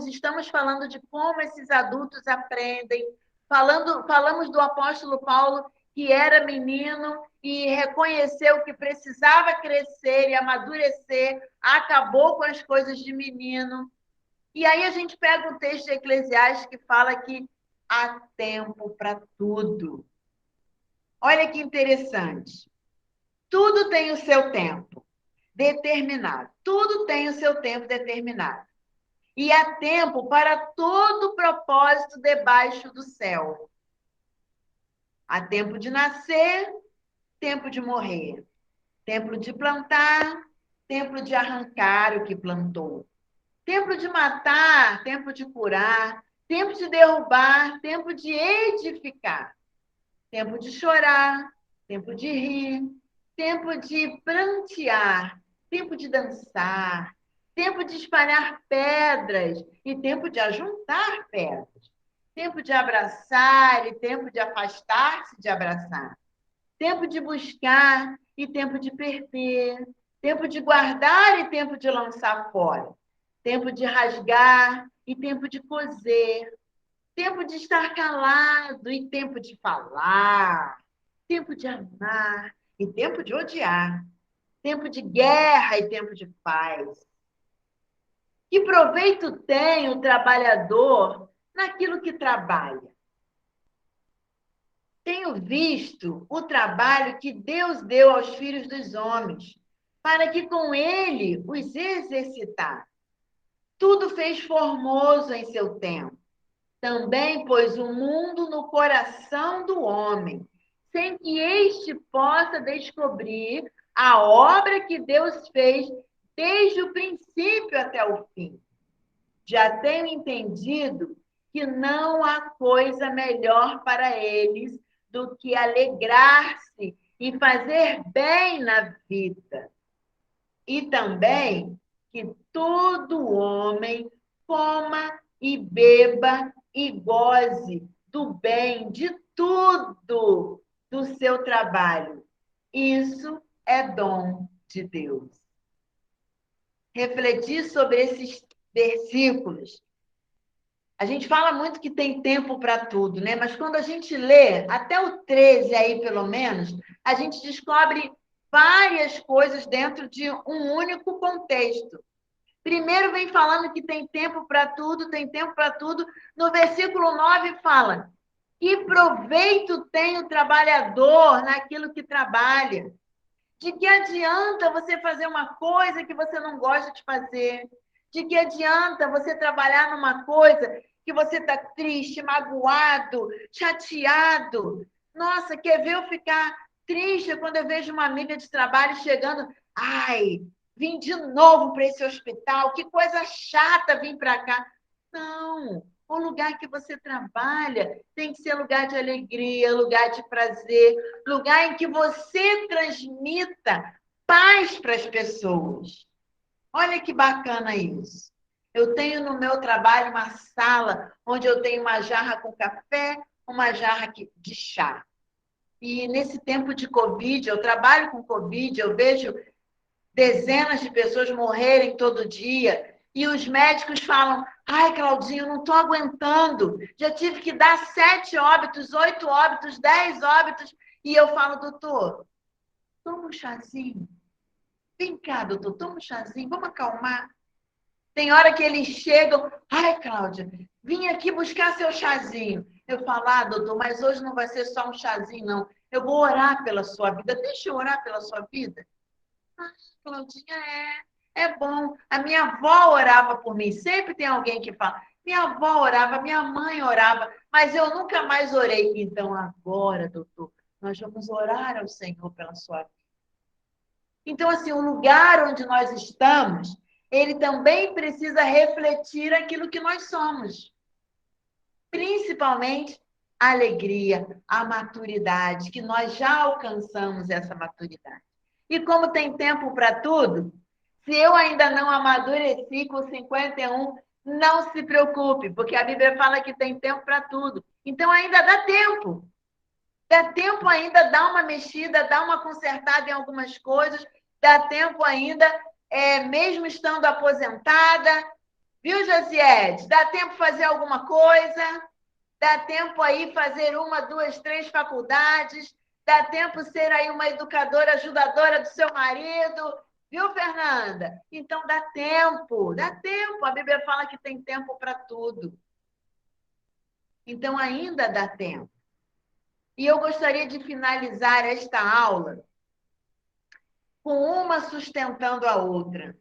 Speaker 2: estamos falando de como esses adultos aprendem, falamos do apóstolo Paulo, que era menino e reconheceu que precisava crescer e amadurecer, acabou com as coisas de menino. E aí a gente pega o texto de Eclesiastes que fala que há tempo para tudo. Olha que interessante. Tudo tem o seu tempo determinado. Tudo tem o seu tempo determinado. E há tempo para todo propósito debaixo do céu. Há tempo de nascer, tempo de morrer. Tempo de plantar, tempo de arrancar o que plantou. Tempo de matar, tempo de curar, tempo de derrubar, tempo de edificar. Tempo de chorar, tempo de rir, tempo de prantear, tempo de dançar, tempo de espalhar pedras e tempo de ajuntar pedras. Tempo de abraçar e tempo de afastar-se de abraçar. Tempo de buscar e tempo de perder. Tempo de guardar e tempo de lançar fora. Tempo de rasgar e tempo de coser. Tempo de estar calado e tempo de falar. Tempo de amar e tempo de odiar. Tempo de guerra e tempo de paz. Que proveito tem o trabalhador naquilo que trabalha? Tenho visto o trabalho que Deus deu aos filhos dos homens, para que com ele os exercitar. Tudo fez formoso em seu tempo. Também pôs o mundo no coração do homem, sem que este possa descobrir a obra que Deus fez desde o princípio até o fim. Já tenho entendido que não há coisa melhor para eles do que alegrar-se e fazer bem na vida. E também que todo homem coma e beba e goze do bem de tudo do seu trabalho. Isso é dom de Deus. Refletir sobre esses versículos. A gente fala muito que tem tempo para tudo, né? Mas quando a gente lê, até o 13 aí, pelo menos, a gente descobre várias coisas dentro de um único contexto. Primeiro vem falando que tem tempo para tudo, tem tempo para tudo. No versículo 9 fala: que proveito tem o trabalhador naquilo que trabalha? De que adianta você fazer uma coisa que você não gosta de fazer? De que adianta você trabalhar numa coisa que você está triste, magoado, chateado? Nossa, quer ver eu ficar triste quando eu vejo uma amiga de trabalho chegando? Ai, vim de novo para esse hospital, que coisa chata vir para cá. Não, o lugar que você trabalha tem que ser lugar de alegria, lugar de prazer, lugar em que você transmita paz para as pessoas. Olha que bacana isso. Eu tenho no meu trabalho uma sala onde eu tenho uma jarra com café, uma jarra de chá. E nesse tempo de Covid, eu trabalho com Covid, eu vejo dezenas de pessoas morrerem todo dia. E os médicos falam: ai, Claudinho, não estou aguentando. Já tive que dar 7 óbitos, 8 óbitos, 10 óbitos. E eu falo: doutor, toma um chazinho. Vem cá, doutor, toma um chazinho, vamos acalmar. Tem hora que eles chegam: ai, Cláudia, vim aqui buscar seu chazinho. Eu falo: ah, doutor, mas hoje não vai ser só um chazinho, não. Eu vou orar pela sua vida. Deixa eu orar pela sua vida. Ah, Claudinha, é bom. A minha avó orava por mim. Sempre tem alguém que fala: minha avó orava, minha mãe orava, mas eu nunca mais orei. Então, agora, doutor, nós vamos orar ao Senhor pela sua vida. Então, assim, o lugar onde nós estamos, ele também precisa refletir aquilo que nós somos. Principalmente a alegria, a maturidade, que nós já alcançamos essa maturidade. E como tem tempo para tudo, se eu ainda não amadureci com 51, não se preocupe, porque a Bíblia fala que tem tempo para tudo. Então ainda dá tempo. Dá tempo ainda, dá uma mexida, dá uma consertada em algumas coisas, dá tempo ainda, mesmo estando aposentada. Viu, Josiette? Dá tempo fazer alguma coisa, dá tempo aí fazer 1, 2, 3 faculdades, Dá tempo de ser aí uma educadora, ajudadora do seu marido, viu, Fernanda? Então dá tempo, dá tempo. A Bíblia fala que tem tempo para tudo. Então ainda dá tempo. E eu gostaria de finalizar esta aula com uma sustentando a outra.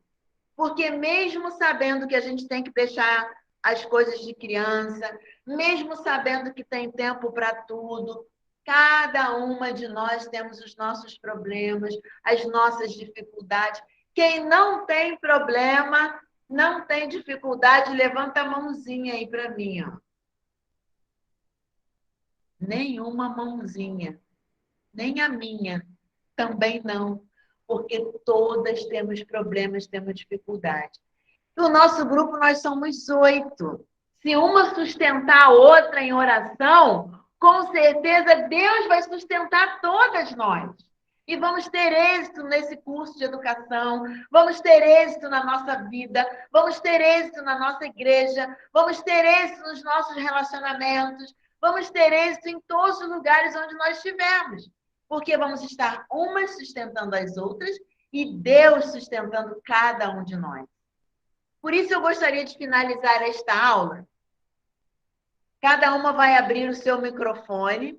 Speaker 2: Porque mesmo sabendo que a gente tem que deixar as coisas de criança, mesmo sabendo que tem tempo para tudo, cada uma de nós temos os nossos problemas, as nossas dificuldades. Quem não tem problema, não tem dificuldade, levanta a mãozinha aí para mim, ó. Nenhuma mãozinha, nem a minha, também não, porque todas temos problemas, temos dificuldade. No nosso grupo, nós somos 8. Se uma sustentar a outra em oração, com certeza Deus vai sustentar todas nós. E vamos ter êxito nesse curso de educação, vamos ter êxito na nossa vida, vamos ter êxito na nossa igreja, vamos ter êxito nos nossos relacionamentos, vamos ter êxito em todos os lugares onde nós estivermos. Porque vamos estar umas sustentando as outras e Deus sustentando cada um de nós. Por isso, eu gostaria de finalizar esta aula. Cada uma vai abrir o seu microfone,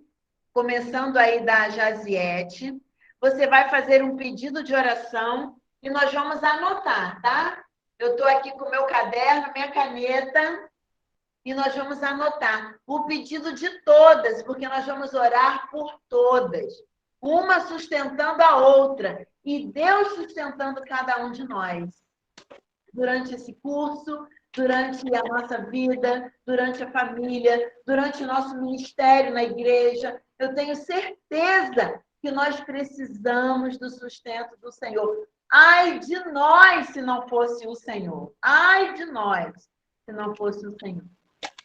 Speaker 2: começando aí da Jaziete. Você vai fazer um pedido de oração e nós vamos anotar, tá? Eu estou aqui com o meu caderno, minha caneta, e nós vamos anotar o pedido de todas, porque nós vamos orar por todas. Uma sustentando a outra e Deus sustentando cada um de nós. Durante esse curso, durante a nossa vida, durante a família, durante o nosso ministério na igreja. Eu tenho certeza que nós precisamos do sustento do Senhor. Ai de nós se não fosse o Senhor. Ai de nós se não fosse o Senhor.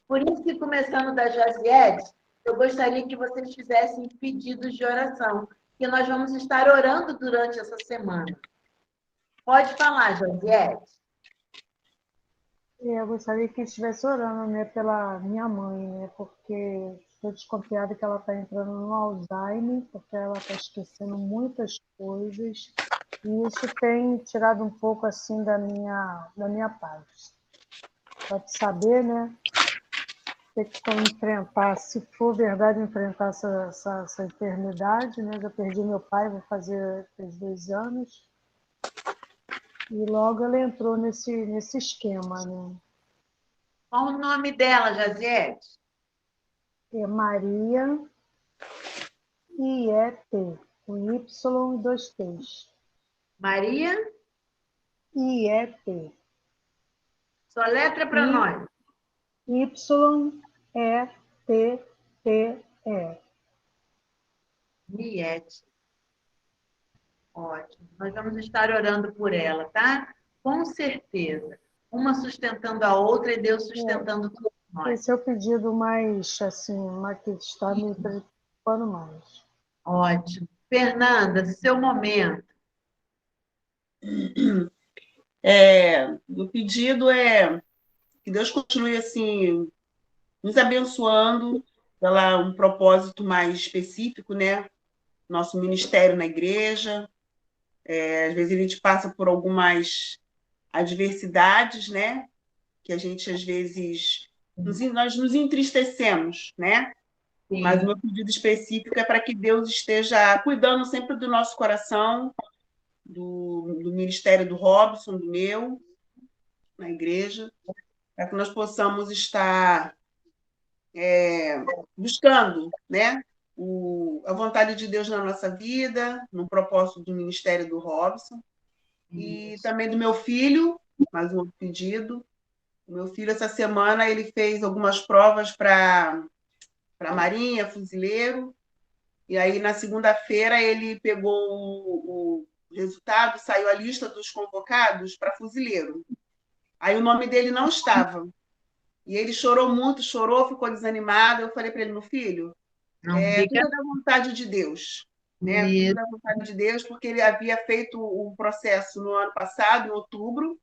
Speaker 2: Por isso que, começando da Jaziete, eu gostaria que vocês fizessem pedidos de oração, que nós vamos estar orando durante essa semana. Pode falar, Jaziete.
Speaker 5: Eu gostaria que estivesse orando, né, pela minha mãe, né, porque estou desconfiada que ela está entrando no Alzheimer, porque ela está esquecendo muitas coisas, e isso tem tirado um pouco, assim, da minha paz. Pode saber, né, ter que enfrentar, se for verdade, enfrentar essa enfermidade, né, já perdi meu pai, fez 2 anos, e logo ela entrou nesse esquema, né?
Speaker 2: Qual o nome dela, Jaziete?
Speaker 5: É Maria I-E-T, com Y e 2 T's.
Speaker 2: Maria?
Speaker 5: I-E-T.
Speaker 2: Só letra para nós.
Speaker 5: Y-E-T-T-E.
Speaker 2: Miete. Ótimo. Nós vamos estar orando por ela, tá? Com certeza. Uma sustentando a outra e Deus sustentando todos nós.
Speaker 5: Esse é o pedido mais, assim, que está me preocupando mais.
Speaker 2: Ótimo. Fernanda, seu momento.
Speaker 1: O pedido é que Deus continue assim nos abençoando pela um propósito mais específico, né? Nosso ministério na igreja. Às vezes a gente passa por algumas adversidades, né? Que a gente às vezes nós nos entristecemos, né? Sim. Mas o meu pedido específico é para que Deus esteja cuidando sempre do nosso coração, do ministério do Robson, do meu, na igreja, para que nós possamos estar buscando, né, a vontade de Deus na nossa vida, no propósito do ministério do Robson, e também do meu filho, mais um pedido. O meu filho, essa semana, ele fez algumas provas para a Marinha, fuzileiro, e aí, na segunda-feira, ele pegou o resultado, saiu a lista dos convocados para fuzileiro. Aí o nome dele não estava. E ele chorou muito, ficou desanimado. Eu falei para ele, meu filho, tudo é da vontade de Deus. Né? Tudo da vontade de Deus, porque ele havia feito o processo no ano passado, em outubro,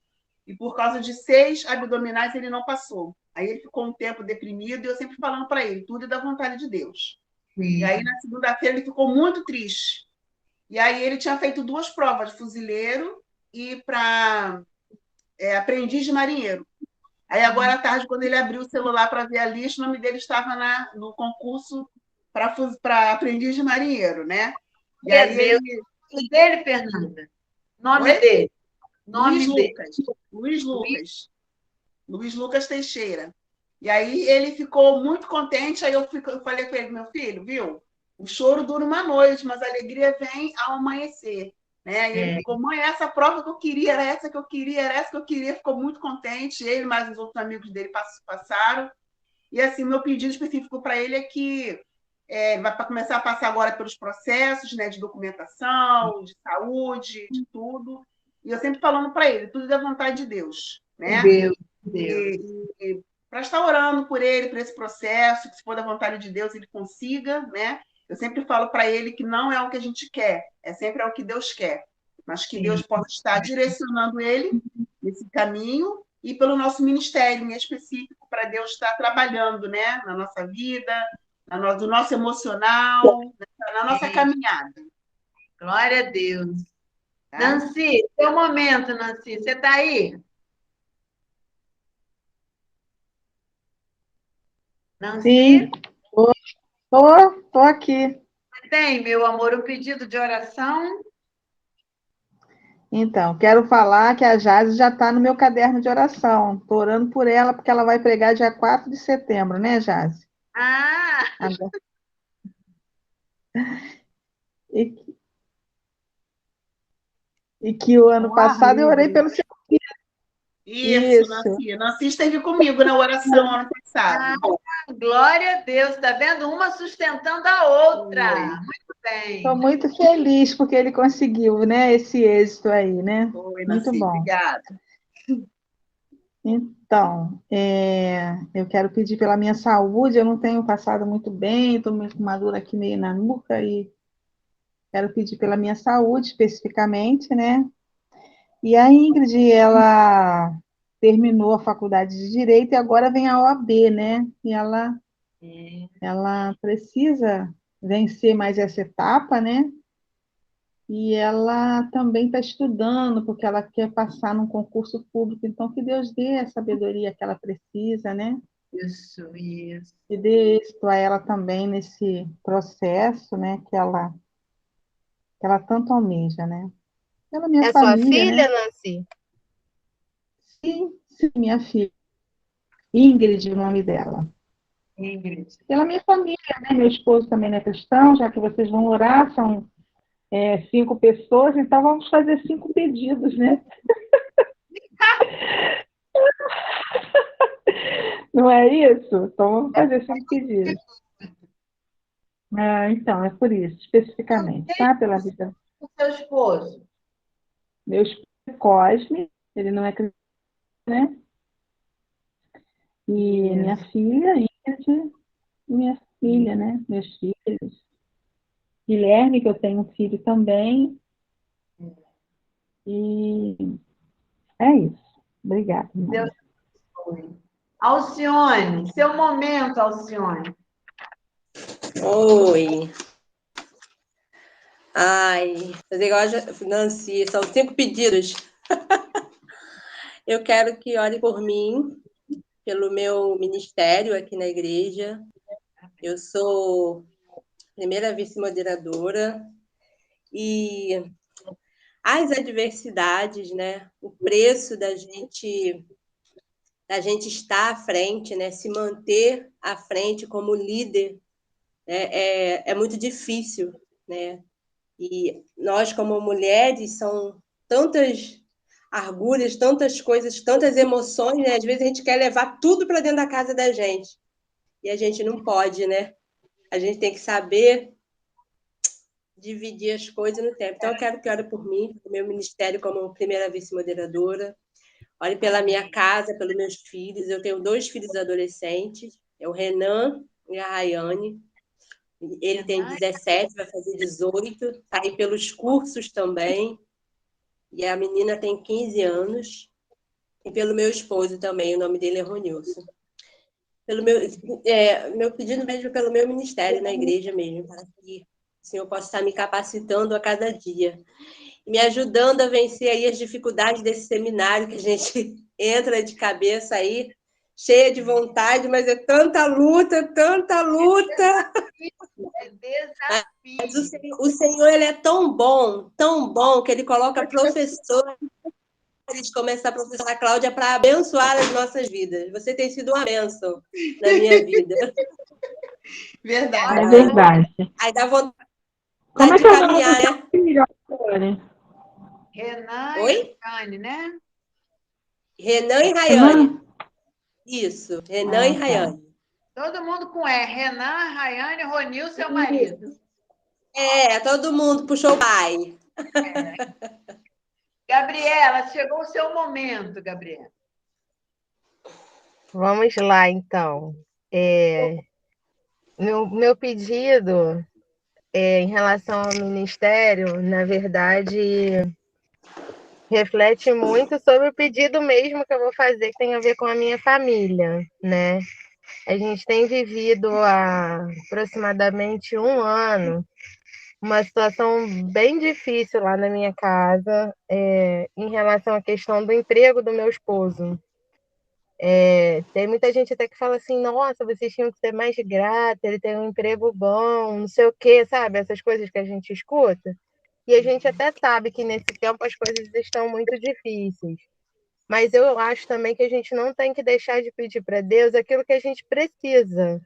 Speaker 1: e por causa de 6 abdominais ele não passou. Aí ele ficou um tempo deprimido e eu sempre falando para ele, tudo é da vontade de Deus. E aí, na segunda-feira, ele ficou muito triste. E aí, ele tinha feito 2 provas, de fuzileiro e para aprendiz de marinheiro. Aí, agora à tarde, quando ele abriu o celular para ver a lista, o nome dele estava no concurso para aprendiz de marinheiro, né? E aí, ele...
Speaker 2: O dele, Fernanda? Nome
Speaker 1: Oi?
Speaker 2: dele?
Speaker 1: Luiz
Speaker 2: Nome dele.
Speaker 1: Lucas. Luiz Lucas. Luiz Lucas Teixeira. E aí ele ficou muito contente, aí eu falei com ele, meu filho, viu? O choro dura uma noite, mas a alegria vem ao amanhecer. Né? E ele ficou, mãe, essa prova que eu queria, era essa que eu queria, era essa que eu queria, ficou muito contente. Ele mais os outros amigos dele passaram. E assim, meu pedido específico para ele é que vai para começar a passar agora pelos processos, né, de documentação, de saúde, de tudo. E eu sempre falando para ele, tudo é vontade de Deus. Né?
Speaker 2: Deus.
Speaker 1: E para estar orando por ele, por esse processo, que se for da vontade de Deus, ele consiga, né? Eu sempre falo para ele que não é o que a gente quer, sempre é o que Deus quer, mas que Deus possa estar direcionando ele nesse caminho e pelo nosso ministério em específico, para Deus estar trabalhando, né? Na nossa vida, do nosso emocional, na nossa caminhada.
Speaker 2: Glória a Deus.
Speaker 1: Tá?
Speaker 2: Nancy, seu momento, Nancy, você está aí? Nancy?
Speaker 4: Sim, tô aqui.
Speaker 2: Tem, meu amor, um pedido de oração?
Speaker 4: Então, quero falar que a Jase já está no meu caderno de oração. Estou orando por ela, porque ela vai pregar dia 4 de setembro, né, Jase?
Speaker 2: Ah!
Speaker 4: E que o ano passado eu orei pelo seu filho.
Speaker 1: Isso. Nancy. Nancy esteve comigo na oração ano passado.
Speaker 2: Glória a Deus, está vendo? Uma sustentando a outra. Muito bem.
Speaker 4: Estou muito feliz porque ele conseguiu, né, esse êxito aí, né?
Speaker 1: Foi,
Speaker 4: muito
Speaker 1: Nancy,
Speaker 4: bom.
Speaker 1: Obrigada.
Speaker 4: Então, eu quero pedir pela minha saúde, eu não tenho passado muito bem, estou com uma dor aqui meio na nuca e quero pedir pela minha saúde especificamente, né? E a Ingrid, ela terminou a faculdade de Direito e agora vem a OAB, né? E ela precisa vencer mais essa etapa, né? E ela também está estudando, porque ela quer passar num concurso público. Então, que Deus dê a sabedoria que ela precisa, né?
Speaker 2: Isso.
Speaker 4: E dê êxito a ela também nesse processo, né? Que ela tanto almeja, né? Ela é minha família,
Speaker 6: sua filha,
Speaker 4: né?
Speaker 6: Nancy?
Speaker 4: Sim, minha filha. Ingrid, o nome dela.
Speaker 2: Ingrid.
Speaker 4: Ela é minha família, né? Meu esposo também não é cristão, já que vocês vão orar, são 5 pessoas, então vamos fazer 5 pedidos, né? Não é isso? Então vamos fazer 5 pedidos. Então, é por isso, especificamente, tá? Pela vida.
Speaker 2: O seu esposo?
Speaker 4: Meu esposo é Cosme, ele não é cristão, né? E minha filha, Ingrid, e minha filha, né? Meus filhos. Guilherme, que eu tenho um filho também. E é isso. Obrigada.
Speaker 2: Deus abençoe. Alcione, seu momento, Alcione.
Speaker 3: Oi. Ai, fazer igual a Nancy, são 5 pedidos. Eu quero que ore por mim, pelo meu ministério aqui na igreja. Eu sou primeira vice-moderadora e as adversidades, né? O preço da gente estar à frente, né? Se manter à frente como líder, né? É muito difícil, né? E nós, como mulheres, são tantas arguras, tantas coisas, tantas emoções, né? Às vezes a gente quer levar tudo para dentro da casa da gente. E a gente não pode, né? A gente tem que saber dividir as coisas no tempo. Então, eu quero que ore por mim, pelo meu ministério como primeira vice-moderadora. Ore pela minha casa, pelos meus filhos. Eu tenho 2 filhos adolescentes, é o Renan e a Rayane. Ele tem 17, vai fazer 18, está aí pelos cursos também. E a menina tem 15 anos. E pelo meu esposo também, o nome dele é Ronilson. pelo meu pedido mesmo pelo meu ministério na igreja mesmo, para que o Senhor possa estar me capacitando a cada dia, me ajudando a vencer aí as dificuldades desse seminário que a gente entra de cabeça aí, cheia de vontade, mas é tanta luta, tanta luta.
Speaker 2: É desafio.
Speaker 3: Mas o Senhor, ele é tão bom, que ele coloca professores como essa professora Cláudia para abençoar as nossas vidas. Você tem sido uma bênção na minha vida.
Speaker 1: Verdade.
Speaker 4: É verdade.
Speaker 3: Aí dá vontade
Speaker 4: Como é
Speaker 3: de
Speaker 4: que é o nome do
Speaker 3: caminhar,
Speaker 4: seu
Speaker 3: né?
Speaker 4: filho, Antônia?
Speaker 2: Renan
Speaker 3: Oi?
Speaker 2: e Rayane, né?
Speaker 3: Renan e Rayane.
Speaker 4: Renan?
Speaker 3: Isso, Renan e
Speaker 4: tá.
Speaker 3: Rayane.
Speaker 2: Todo mundo com E. Renan, Rayane, Ronil, seu marido.
Speaker 3: Todo mundo puxou o pai.
Speaker 2: Gabriela, chegou o seu momento, Gabriela.
Speaker 6: Vamos lá, então. Meu pedido em relação ao ministério, na verdade, reflete muito sobre o pedido mesmo que eu vou fazer, que tem a ver com a minha família, né? A gente tem vivido há aproximadamente um ano uma situação bem difícil lá na minha casa, em relação à questão do emprego do meu esposo. Tem muita gente até que fala assim, nossa, vocês tinham que ser mais gratos, ele tem um emprego bom, não sei o quê, sabe? Essas coisas que a gente escuta. E a gente até sabe que nesse tempo as coisas estão muito difíceis. Mas eu acho também que a gente não tem que deixar de pedir para Deus aquilo que a gente precisa,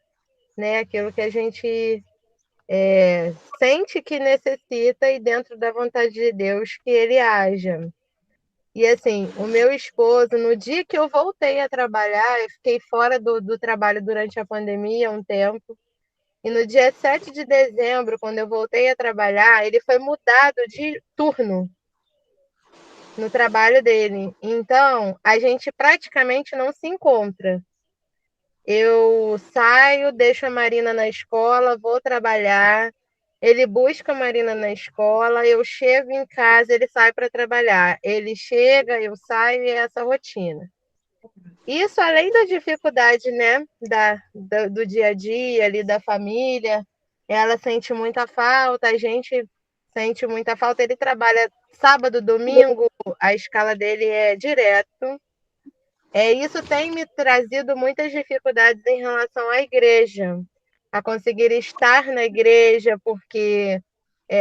Speaker 6: né? Aquilo que a gente sente que necessita e dentro da vontade de Deus que ele haja. E assim, o meu esposo, no dia que eu voltei a trabalhar, eu fiquei fora do trabalho durante a pandemia um tempo, e no dia 7 de dezembro, quando eu voltei a trabalhar, ele foi mudado de turno no trabalho dele. Então, a gente praticamente não se encontra. Eu saio, deixo a Marina na escola, vou trabalhar. Ele busca a Marina na escola, eu chego em casa, ele sai para trabalhar. Ele chega, eu saio e é essa rotina. Isso além da dificuldade, né, do dia a dia ali da família, ela sente muita falta, a gente sente muita falta. Ele trabalha sábado, domingo, a escala dele é direto. Isso tem me trazido muitas dificuldades em relação à igreja, a conseguir estar na igreja, porque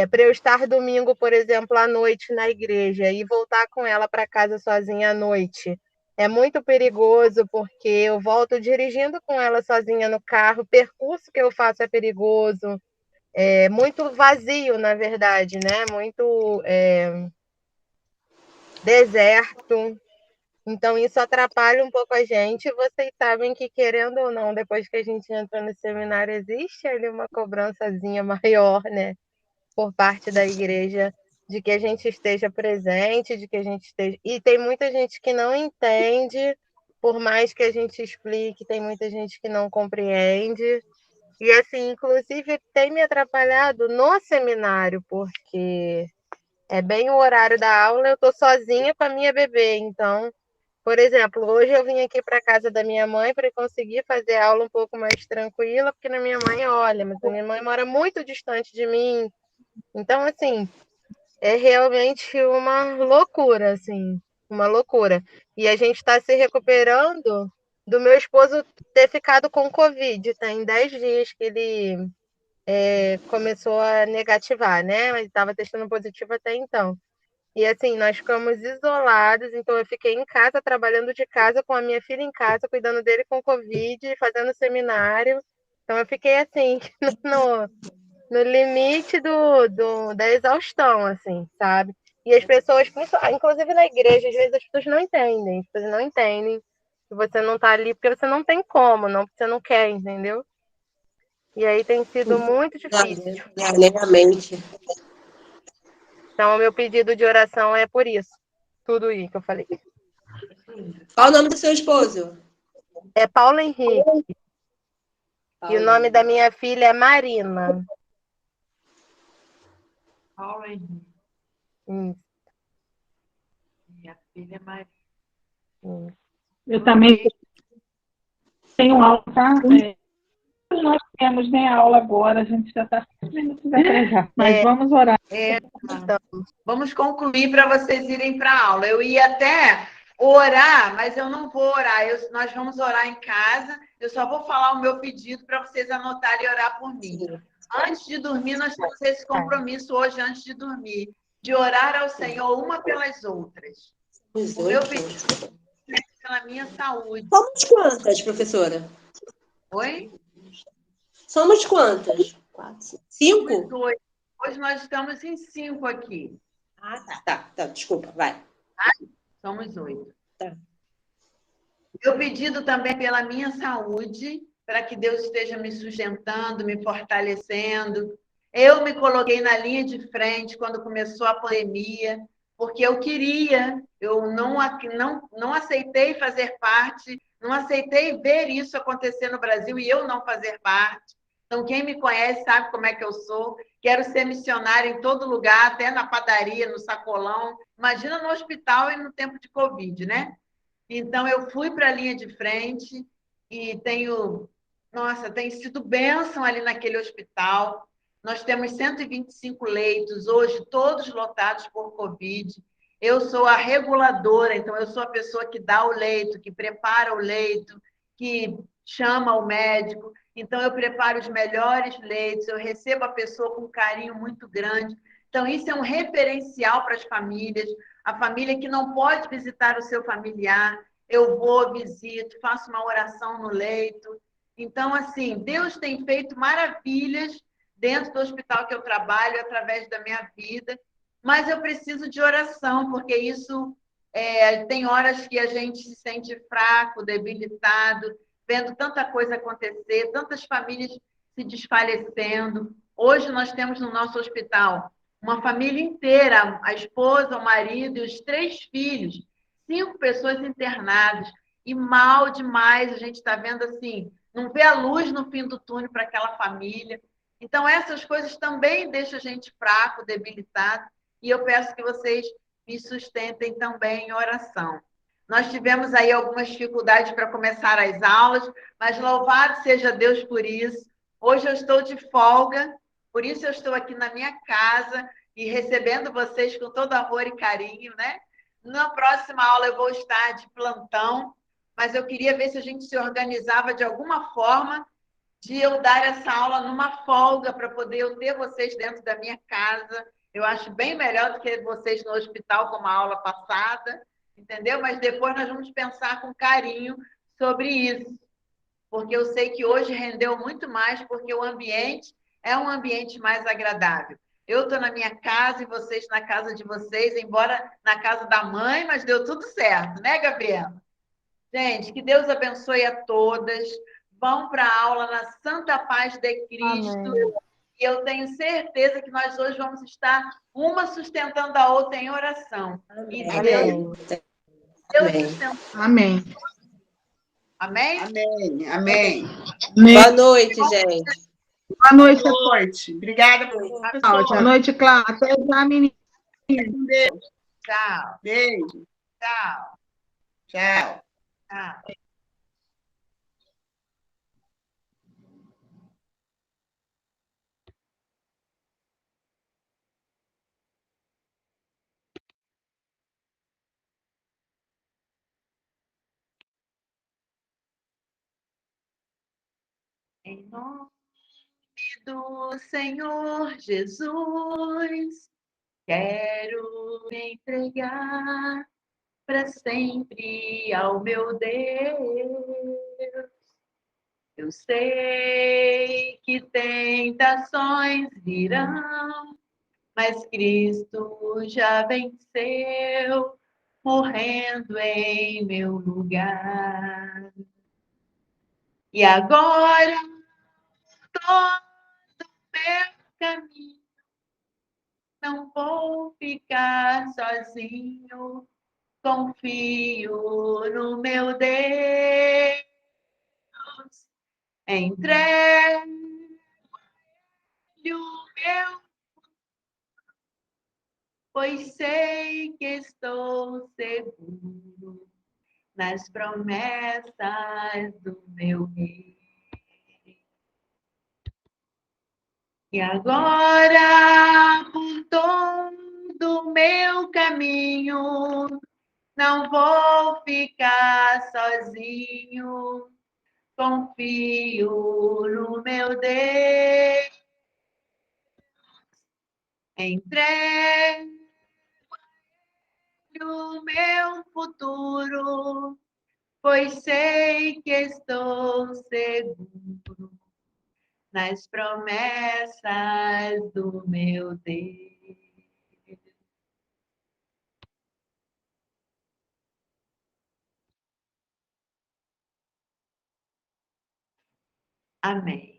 Speaker 6: para eu estar domingo, por exemplo, à noite na igreja e voltar com ela para casa sozinha à noite, é muito perigoso, porque eu volto dirigindo com ela sozinha no carro, o percurso que eu faço é perigoso, é muito vazio, na verdade, né? Muito deserto. Então, isso atrapalha um pouco a gente. Vocês sabem que, querendo ou não, depois que a gente entra no seminário, existe ali uma cobrançazinha maior, né, por parte da igreja, de que a gente esteja presente, de que a gente esteja. E tem muita gente que não entende, por mais que a gente explique, tem muita gente que não compreende. E, assim, inclusive, tem me atrapalhado no seminário, porque é bem o horário da aula, eu estou sozinha com a minha bebê, então. Por exemplo, hoje eu vim aqui para casa da minha mãe para conseguir fazer a aula um pouco mais tranquila, porque na minha mãe, olha, mas a minha mãe mora muito distante de mim. Então, assim, é realmente uma loucura, assim, uma loucura. E a gente está se recuperando do meu esposo ter ficado com Covid. Tem 10 dias que ele começou a negativar, né? Mas estava testando positivo até então. E assim, nós ficamos isolados, então eu fiquei em casa, trabalhando de casa, com a minha filha em casa, cuidando dele com Covid, fazendo seminário. Então eu fiquei assim, no limite da exaustão, assim, sabe? E as pessoas, inclusive na igreja, às vezes as pessoas não entendem, que você não tá ali porque você não tem como, não porque você não quer, entendeu? E aí tem sido muito difícil.
Speaker 3: Realmente.
Speaker 6: Então, o meu pedido de oração é por isso. Tudo isso que eu falei.
Speaker 3: Qual o nome do seu esposo?
Speaker 6: É Paulo Henrique. E o nome da minha filha é Marina.
Speaker 2: Paulo Henrique. Minha filha é Maria.
Speaker 4: Eu também. tenho aula, tá? Nós temos nem aula agora, a gente já está 5 minutos atrasado, mas vamos orar.
Speaker 2: Vamos concluir para vocês irem para a aula. Eu ia até orar, mas eu não vou orar. Nós vamos orar em casa. Eu só vou falar o meu pedido para vocês anotarem e orar por mim. Antes de dormir, nós temos esse compromisso hoje, antes de dormir, de orar ao Senhor uma pelas outras. O meu pedido é pela minha saúde.
Speaker 3: Somos quantas, professora?
Speaker 2: Oi?
Speaker 3: Somos quantas? 4, 5?
Speaker 2: Hoje nós estamos em 5 aqui.
Speaker 3: Ah, tá. Desculpa, vai.
Speaker 2: Somos 8.
Speaker 3: Tá.
Speaker 2: Meu pedido também é pela minha saúde, para que Deus esteja me sustentando, me fortalecendo. Eu me coloquei na linha de frente quando começou a pandemia, porque eu queria, eu não aceitei fazer parte, não aceitei ver isso acontecer no Brasil e eu não fazer parte. Então, quem me conhece sabe como é que eu sou. Quero ser missionária em todo lugar, até na padaria, no sacolão. Imagina no hospital e no tempo de Covid, né? Então, eu fui para a linha de frente e tem sido bênção ali naquele hospital. Nós temos 125 leitos, hoje todos lotados por Covid. Eu sou a reguladora, então eu sou a pessoa que dá o leito, que prepara o leito, que chama o médico. Então, eu preparo os melhores leitos, eu recebo a pessoa com um carinho muito grande. Então, isso é um referencial para as famílias. A família que não pode visitar o seu familiar, eu vou, visito, faço uma oração no leito. Então, assim, Deus tem feito maravilhas dentro do hospital que eu trabalho, através da minha vida, mas eu preciso de oração, porque isso tem horas que a gente se sente fraco, debilitado, vendo tanta coisa acontecer, tantas famílias se desfalecendo. Hoje nós temos no nosso hospital uma família inteira, a esposa, o marido e os 3 filhos, 5 pessoas internadas, e mal demais a gente está vendo assim, não vê a luz no fim do túnel para aquela família. Então, essas coisas também deixam a gente fraco, debilitado, e eu peço que vocês me sustentem também em oração. Nós tivemos aí algumas dificuldades para começar as aulas, mas louvado seja Deus por isso. Hoje eu estou de folga, por isso eu estou aqui na minha casa e recebendo vocês com todo amor e carinho, né? Na próxima aula eu vou estar de plantão, mas eu queria ver se a gente se organizava de alguma forma de eu dar essa aula numa folga para poder eu ter vocês dentro da minha casa. Eu acho bem melhor do que vocês no hospital, como a aula passada, entendeu? Mas depois nós vamos pensar com carinho sobre isso, porque eu sei que hoje rendeu muito mais, porque o ambiente é um ambiente mais agradável. Eu estou na minha casa e vocês na casa de vocês, embora na casa da mãe, mas deu tudo certo, né, Gabriela? Gente, que Deus abençoe a todas. Vão para a aula na santa paz de Cristo.
Speaker 5: Amém.
Speaker 2: E eu tenho certeza que nós hoje vamos estar uma sustentando a outra em oração. E
Speaker 5: Amém.
Speaker 2: Deus sustentando.
Speaker 4: Amém.
Speaker 2: Amém?
Speaker 1: Amém, amém.
Speaker 3: Boa noite, gente.
Speaker 4: Boa noite,
Speaker 1: Boa noite. Obrigada, professor.
Speaker 4: Boa noite, Cláudia. Até já, menina.
Speaker 2: Tchau,
Speaker 1: Beijo.
Speaker 2: tchau,
Speaker 1: Tchau.
Speaker 2: tchau. Em nome do Senhor Jesus, quero me entregar para sempre ao meu Deus. Eu sei que tentações virão, mas Cristo já venceu, morrendo em meu lugar. E agora todo meu caminho, não vou ficar sozinho, confio no meu Deus, entrego o meu, pois sei que estou seguro nas promessas do meu Rei. E agora, por todo o meu caminho, não vou ficar sozinho. Confio no meu Deus. Entrego o meu futuro, pois sei que estou seguro nas promessas do meu Deus. Amém.